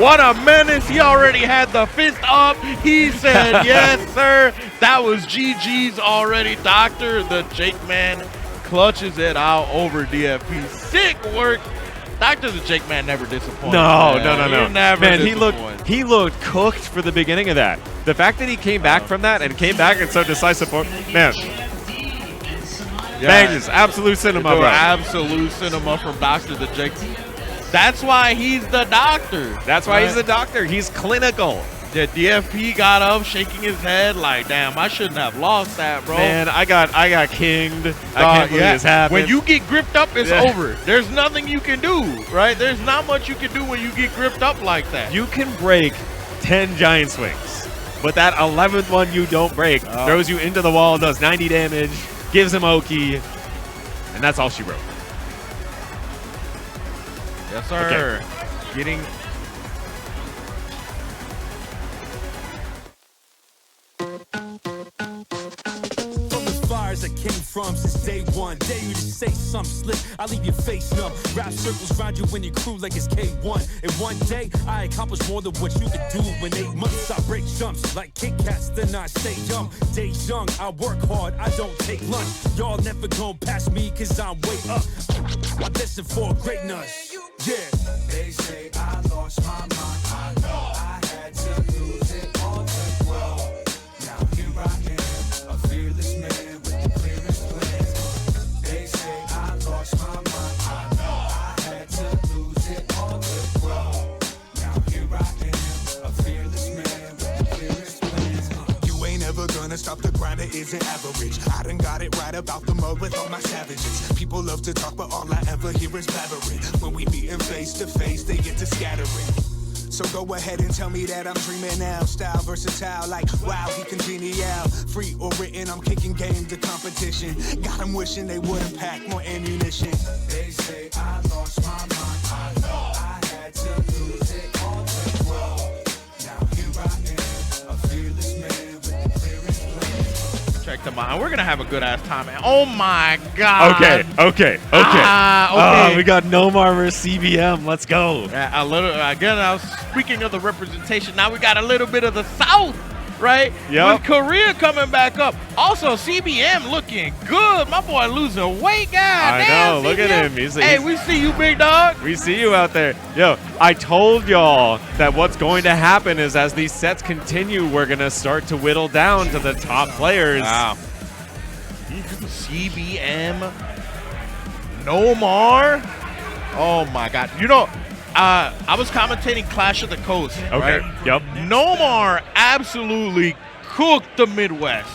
What a menace. He already had the fist up. He said, yes, sir. That was GG's already. Dr.theJAKEMAN clutches it out over D.F.P. Sick work. Dr.theJAKEMAN never disappointed. No. Man, he looked cooked for the beginning of that. The fact that he came back from that and came back in so decisive, man. Bangers, absolute cinema, bro. Absolute cinema from Dr.theJAKEMAN. That's why he's the doctor. That's why he's the doctor. He's clinical. The D.F.P got up, shaking his head like, damn, I shouldn't have lost that, bro. Man, I got kinged. I can't believe this happened. When you get gripped up, it's over. There's nothing you can do, right? There's not much you can do when you get gripped up like that. You can break 10 giant swings, but that 11th one you don't break throws you into the wall, does 90 damage, gives him Oki, and that's all she wrote. Yes, sir. Okay. Getting. I came from since day one. Dare you to say something slick, I leave your face numb. Rap circles round you and your crew like it's K1. And one day, I accomplish more than what you could do. In 8 months, I break jumps like Kit Kats, then I stay young. Days young, I work hard, I don't take lunch. Y'all never gon' pass me, cause I'm way up. I listen for greatness. Yeah. They say I lost my mind. I know I had to lose it all to grow. Now here I am, a fearless man. Stop the grinder isn't average. I done got it right about the mud with all my savages. People love to talk, but all I ever hear is blabbering. When we meeting face to face, they get to scattering. So go ahead and tell me that I'm dreaming now. Style versatile, like wow, he congenial. Free or written, I'm kicking game to competition. Got them wishing they wouldn't pack more ammunition. They say I lost my mind. I know I had to lose it all to grow. Now here I am, a fearless man. Check them out. We're gonna have a good ass time, man. Oh my god. Okay. Okay. We got NOMAR versus CBM. Let's go. Yeah, a little again. I was speaking of the representation. Now we got a little bit of the South, right? Yep. With Korea coming back up. Also, CBM looking good. My boy losing weight, God. I damn, know. Look at CBM. him. He's Hey, we see you, big dog. We see you out there. Yo, I told y'all that what's going to happen is as these sets continue, we're going to start to whittle down to the top players. Wow. CBM, NOMAR. Oh my God. You know, I was commentating Clash of the Coast. Okay. Right? Yep. NOMAR absolutely cooked the Midwest.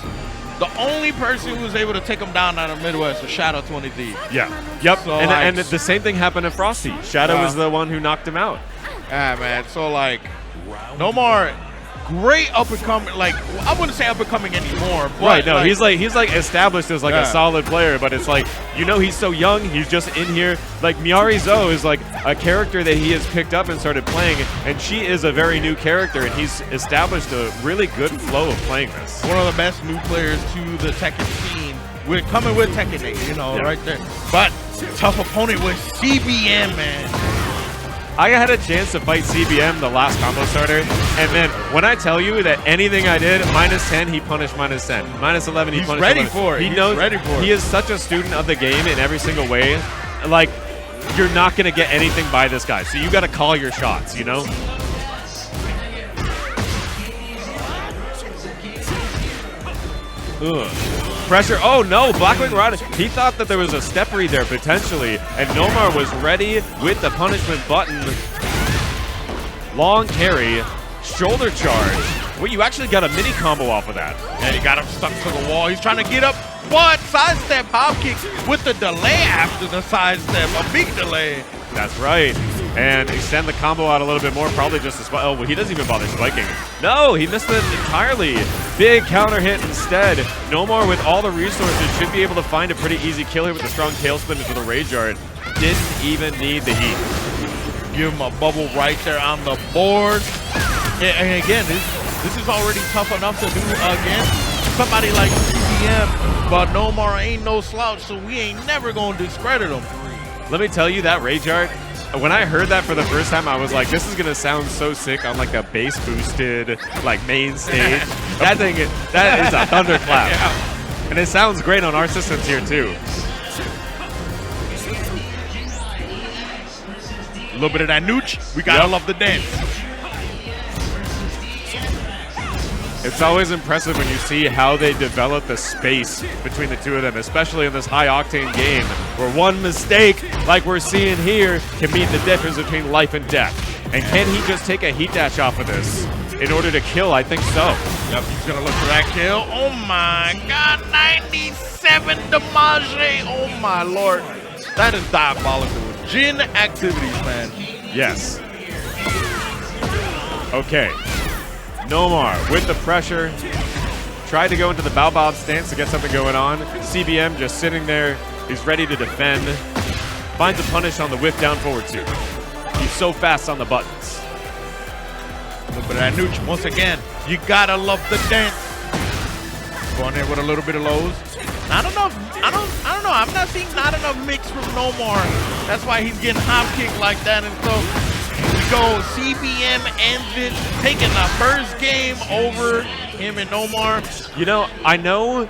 The only person who was able to take him down out of the Midwest was Shadow 23. Yeah. Yep. So, and the same thing happened to Frosty. Shadow was the one who knocked him out. Yeah, man. So like, NOMAR, great up and coming. Like, I wouldn't say up and coming anymore. But Right. No, like, he's like established as like a solid player, but it's like, you know, he's so young. He's just in here. Like Miari Zo is like a character that he has picked up and started playing, and she is a very new character, and he's established a really good flow of playing this. one of the best new players to the Tekken scene. We're coming with Tekken 8, you know, right there. But tough opponent with CBM, man. I had a chance to fight CBM, the last combo starter, and then when I tell you that anything I did, -10, he punished -10. -11, he He's punished ready 11. for it. He He's knows ready for it. He is such a student of the game in every single way. Like, you're not going to get anything by this guy, so you got to call your shots, you know? Ugh. Pressure. Oh no, Blackwing Rod. He thought that there was a step read there potentially, and NOMAR was ready with the punishment button. Long carry, shoulder charge. Well, you actually got a mini combo off of that. And he got him stuck to the wall. He's trying to get up. What? Sidestep hop kick with the delay after the sidestep. A big delay. That's right. And extend the combo out a little bit more, probably just to spike. Oh, well, he doesn't even bother spiking. No, he missed it entirely. Big counter hit instead. NOMAR with all the resources should be able to find a pretty easy kill here with the strong tailspin into the Rage Art. Didn't even need the heat. Give him a bubble right there on the board. And again, this is already tough enough to do against somebody like CBM. But NOMAR ain't no slouch, so we ain't never going to discredit him. Let me tell you, that Rage Art, when I heard that for the first time, I was like, this is going to sound so sick on like a bass boosted like main stage. That thing, that is a thunderclap. Yeah. And it sounds great on our systems here too. A little bit of that nooch. We gotta love the dance. It's always impressive when you see how they develop the space between the two of them, especially in this high-octane game, where one mistake, like we're seeing here, can mean the difference between life and death. And can he just take a heat dash off of this in order to kill? I think so. Yep, he's gonna look for that kill. Oh my God, 97 damage. Oh my Lord. That is diabolical. Jin activities, man. Yes. Okay. NOMAR with the pressure. Tried to go into the Bao Bob stance to get something going on. CBM just sitting there. He's ready to defend. Finds a punish on the whiff down forward two. he's so fast on the buttons. A little bit of that neutral. Once again, you gotta love the dance. Going in with a little bit of lows. I don't know. I don't know. I'm not seeing not enough mix from NOMAR. That's why he's getting hop kicked like that. And so here we go. CBM ends it, taking the first game over him and NOMAR. You know, I know.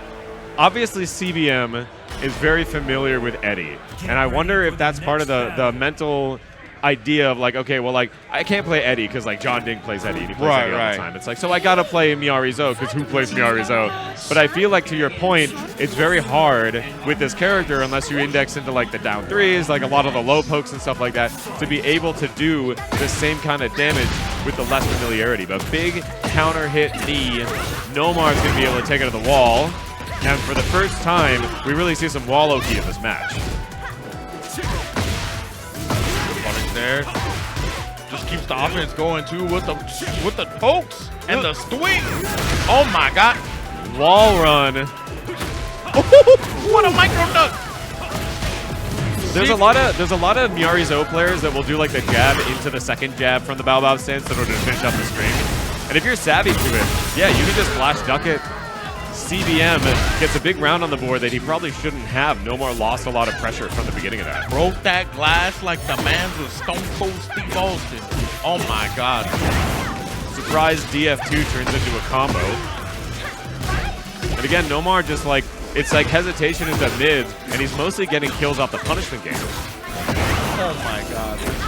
Obviously, CBM is very familiar with Eddie, and I wonder if that's part of the mental idea of like, okay, well, like I can't play Eddie because like JeonDDing plays Eddie and he plays Eddie all the time. It's like, so I gotta play Miyari-Zo because who plays Miyari-Zo? But I feel like, to your point, it's very hard with this character unless you index into like the down threes, like a lot of the low pokes and stuff like that, to be able to do the same kind of damage with the less familiarity. But big counter hit knee, NOMAR's gonna be able to take it to the wall. And for the first time, we really see some wall Oki in this match. There, just keeps the offense going too with the pokes and the swing. Oh my God! Wall run. What a micro duck! There's a lot of Miyari-Zo players that will do like the jab into the second jab from the Bao Bao stance in order to finish up the string. And if you're savvy to it, yeah, you can just flash duck it. CBM gets a big round on the board that he probably shouldn't have. NOMAR lost a lot of pressure from the beginning of that. Broke that glass like the man was Stone Cold Steve Austin. Oh my God. Surprise DF2 turns into a combo. And again, NOMAR just like, it's like hesitation into mid, and he's mostly getting kills off the punishment game. Oh my God, this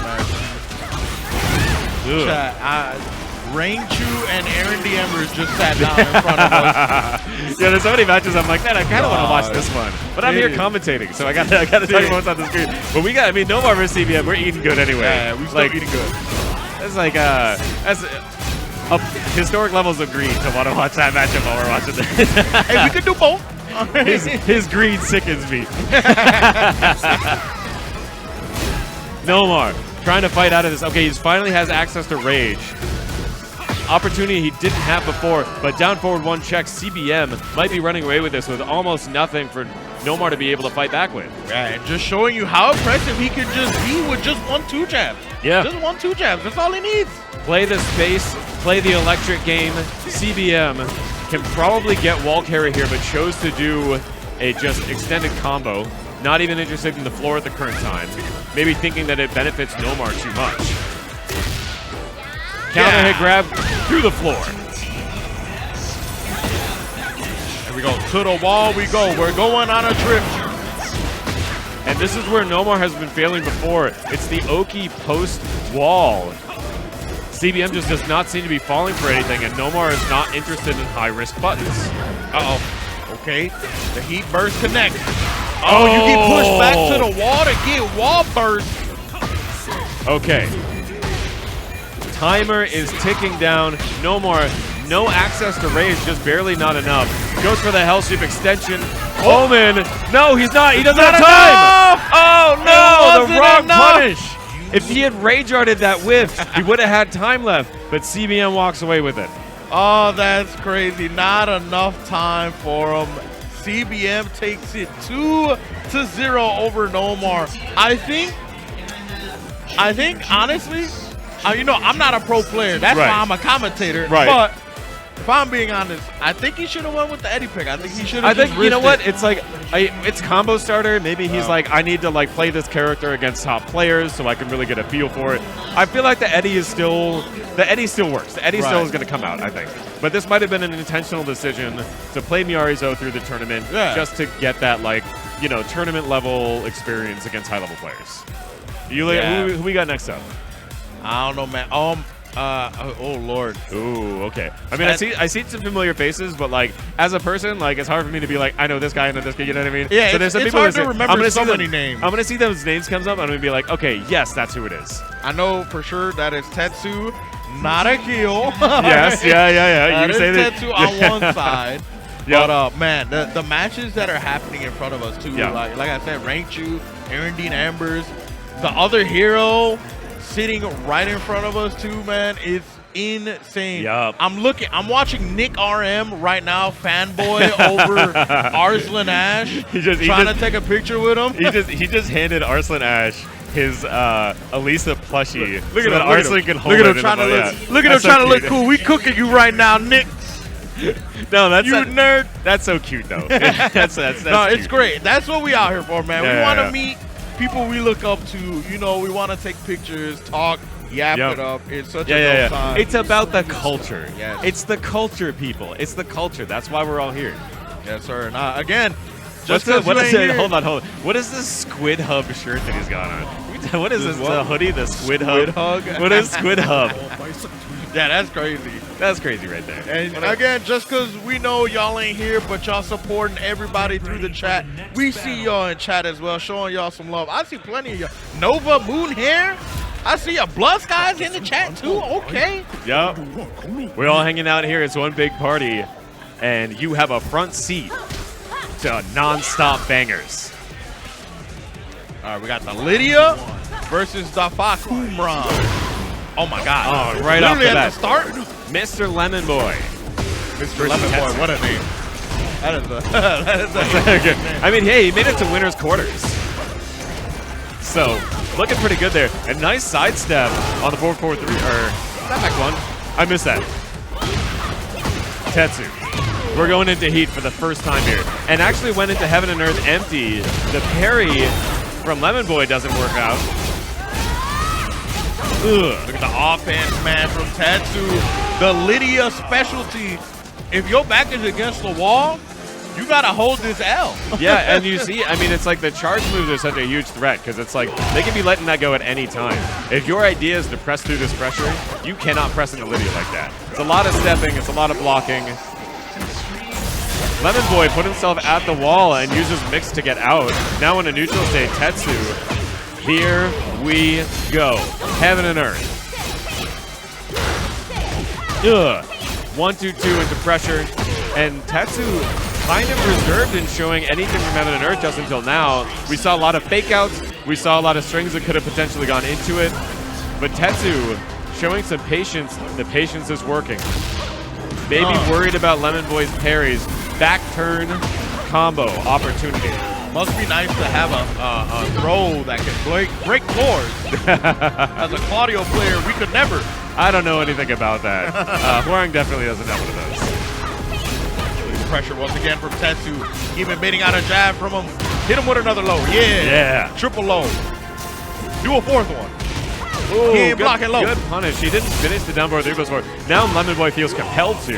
match. Rainchu and Aaron the Embers just sat down in front of us. Yeah, there's so many matches I'm like, man, I kind of want to watch this one. But I'm here commentating, so I got to tell you what's on the screen. But we got, I mean, NOMAR versus CBM, we're eating good anyway. Yeah, we're still eating good. That's like, that's historic levels of greed to want to watch that matchup while we're watching this. Hey, we could do both. His greed sickens me. NOMAR trying to fight out of this. Okay, he finally has access to rage. Opportunity he didn't have before, but down forward one check. CBM might be running away with this with almost nothing for NOMAR to be able to fight back with. Yeah, and just showing you how impressive he could just be with just 1-2 jabs. Yeah. Just 1-2 jabs. That's all he needs. Play the space, play the electric game. CBM can probably get wall carry here, but chose to do a just extended combo. Not even interested in the floor at the current time. Maybe thinking that it benefits NOMAR too much. Counter hit grab through the floor. There we go. To the wall we go. We're going on a trip. And this is where NOMAR has been failing before. It's the Oki post wall. CBM just does not seem to be falling for anything, and NOMAR is not interested in high-risk buttons. Uh-oh. Okay. The heat burst connect. Oh, you get pushed back to the wall to get wall burst. Okay. Timer is ticking down. NOMAR, no access to rage, just barely not enough. Goes for the Hell Sweep extension. Omen, no, he's not. He doesn't have time. Oh no, the wrong punish. If he had rage arted that whiff, he would have had time left, but CBM walks away with it. Oh, that's crazy. Not enough time for him. CBM takes it 2-0 over NOMAR. I think, honestly, you know, I'm not a pro player. That's why I'm a commentator. Right. But if I'm being honest, I think he should have went with the Eddie pick. I think he should have. I think, you know what? It's like, it's combo starter. Maybe he's like, I need to like play this character against top players so I can really get a feel for it. I feel like the Eddie still works. The Eddie still is going to come out, I think. But this might have been an intentional decision to play Miyari-Zo through the tournament just to get that, like, you know, tournament level experience against high level players. Who we got next up? I don't know, man. Oh Lord. Ooh, okay. I mean, I see some familiar faces, but like as a person, like it's hard for me to be like, I know this guy, I know this guy. You know what I mean? Yeah. So there's some it's people hard that to remember so many names. I'm gonna see those names comes up, and I'm gonna be like, okay, yes, that's who it is. I know for sure that is Tetsu, not a kill. Yes, yeah. You say that. Tetsu on one side. Yep. But man, the matches that are happening in front of us too, like I said, Rainchu, JeonDDing, Embers, the OtherHiro sitting right in front of us too, man. It's insane. Yep. I'm watching Nick RM right now, fanboy over Arslan Ash, trying to take a picture with him. He just handed Arslan Ash his Elisa plushie. Look so at that him. Arslan can hold Look at him it trying to in the- look. yeah. Look at him That's so trying to look cute. cool. We cooking you right now, Nick. No, that's You nerd. That's so cute though. that's No, cute. it's great. That's what we out here for, man. Yeah, we want to yeah. meet people we look up to. You know, we want to take pictures, talk, yap Yep. it up. It's such Yeah, a yeah, dope yeah. time. It's about the culture. Yes. It's the culture, people. It's the culture. That's why we're all here. Yes, sir. And again, What's just the, because what you is ain't it? here, Hold on. What is this Squid Hub shirt that he's got on? What is This this? what? The hoodie? The Squid Squid Hub? Hug? What is Squid Hub? Yeah, that's crazy. That's crazy right there. And again, just because we know y'all ain't here, but y'all supporting everybody through the chat. We see y'all in chat as well, showing y'all some love. I see plenty of y'all. Nova Moon Hair. I see a Bloods guys in the chat too. Okay. Yup. We're all hanging out here. It's one big party. And you have a front seat to non-stop bangers. All right, we got the Lydia versus the Fakumran. Oh my God! Oh, right off the Literally bat. at the start. MrLemonBoy. Mr. Lemonboy, what a name! That is a I mean, hey, he made it to winner's quarters. So, looking pretty good there. A nice sidestep on the 4-4-3, or that back one. I missed that. Tetsu. We're going into heat for the first time here. And actually went into Heaven and Earth empty. The parry from LemonBoy doesn't work out. Ugh. Look at the offense, man, from Tetsu. The Lydia specialty. If your back is against the wall, you gotta hold this L. Yeah, and you see, I mean, it's like the charge moves are such a huge threat because it's like they can be letting that go at any time. If your idea is to press through this pressure, you cannot press into Lydia like that. It's a lot of stepping, it's a lot of blocking. LemonBoy put himself at the wall and uses mix to get out. Now in a neutral state, Tetsu. Here we go. Heaven and Earth. Ugh. 1-2-2 into pressure. And Tetsu kind of reserved in showing anything from Heaven and Earth just until now. We saw a lot of fake outs. We saw a lot of strings that could have potentially gone into it. But Tetsu showing some patience. The patience is working. Maybe worried about LemonBoy's parries. Back turn combo opportunity. Must be nice to have a throw that can break floors. As a Claudio player, we could never. I don't know anything about that. Huang definitely doesn't have one of those. Pressure once again from Tetsu. Even baiting out a jab from him. Hit him with another low. Yeah. Triple low. Do a fourth one. Ooh, He ain't blocking low. Good punish. He didn't finish the down bar 3+4. Now LemonBoy feels compelled to.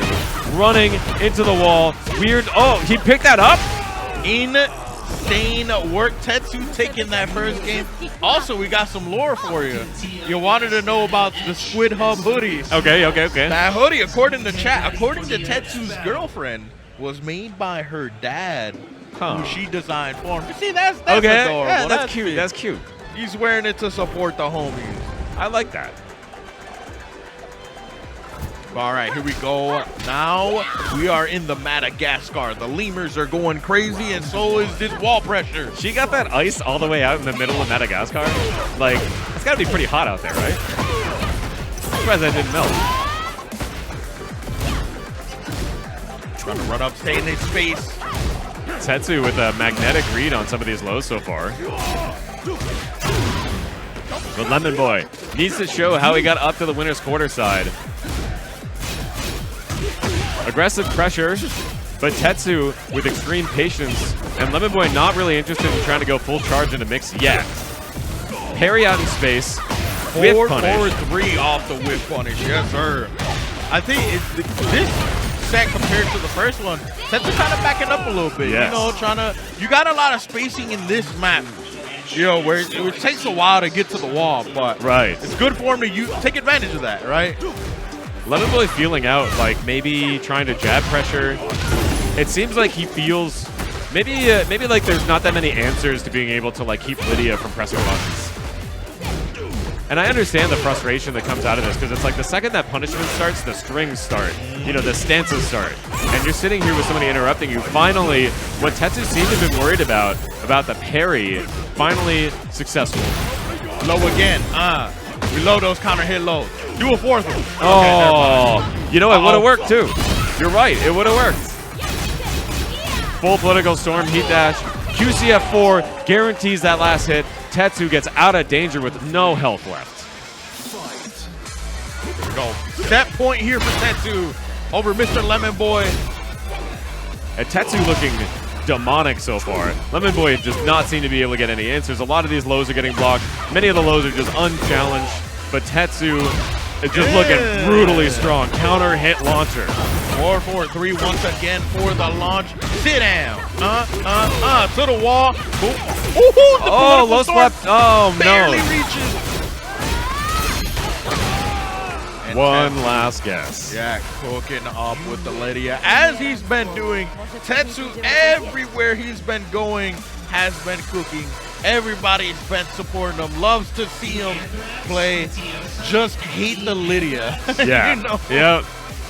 Running into the wall. Weird. Oh, he picked that up? Insane work. Tetsu taking that first game. Also, we got some lore for you. You wanted to know about the Squid Hub hoodie. Okay. That hoodie, according to chat, according to Tetsu's girlfriend, was made by her dad, who she designed for him. You see, that's adorable. Yeah, that's cute. it. That's cute. He's wearing it to support the homies. I like that. All right, here we go. Now we are in the Madagascar. The lemurs are going crazy, and so is this wall pressure. She got that ice all the way out in the middle of Madagascar. Like, it's got to be pretty hot out there, right? I'm surprised that didn't melt. Trying to run up, stay in his space. Tetsu with a magnetic read on some of these lows so far. But LemonBoy needs to show how he got up to the winner's quarter side. Aggressive pressure, but Tetsu with extreme patience, and LemonBoy not really interested in trying to go full charge into mix yet. Parry out in space. Whip punish. 4-4-3 off the whip punish, yes sir. I think this set compared to the first one, Tetsu kind of backing up a little bit. Yes. You know, you got a lot of spacing in this map. You know, where it takes a while to get to the wall, but it's good for him to take advantage of that, right? LemonBoy feeling out, like maybe trying to jab pressure. It seems like he feels maybe like there's not that many answers to being able to like keep Lydia from pressing buttons. And I understand the frustration that comes out of this because it's like the second that punishment starts, the strings start. You know, the stances start. And you're sitting here with somebody interrupting you. Finally, what Tetsu seemed to have been worried about the parry, finally successful. Low again. Reload those counter hit lows. Do a fourth one. Oh, you know, it would have worked too. You're right, it would have worked. Full political storm, heat dash. QCF4 guarantees that last hit. Tetsu gets out of danger with no health left. Here we go. Set point here for Tetsu over MrLemonBoy. And Tetsu looking demonic so far. LemonBoy does not seem to be able to get any answers. A lot of these lows are getting blocked. Many of the lows are just unchallenged. But Tetsu is just looking brutally strong. Counter hit launcher. 4-4-3 once again for the launch. Sit down. To the wall. Oh, low slap. Oh, barely no. reaches. And One last guess. Yeah, cooking up with the Lydia. As he's been doing, Tetsu everywhere he's been going has been cooking. Everybody's been supporting him. Loves to see him play. Just hate the Lydia. Yeah. You know? Yep.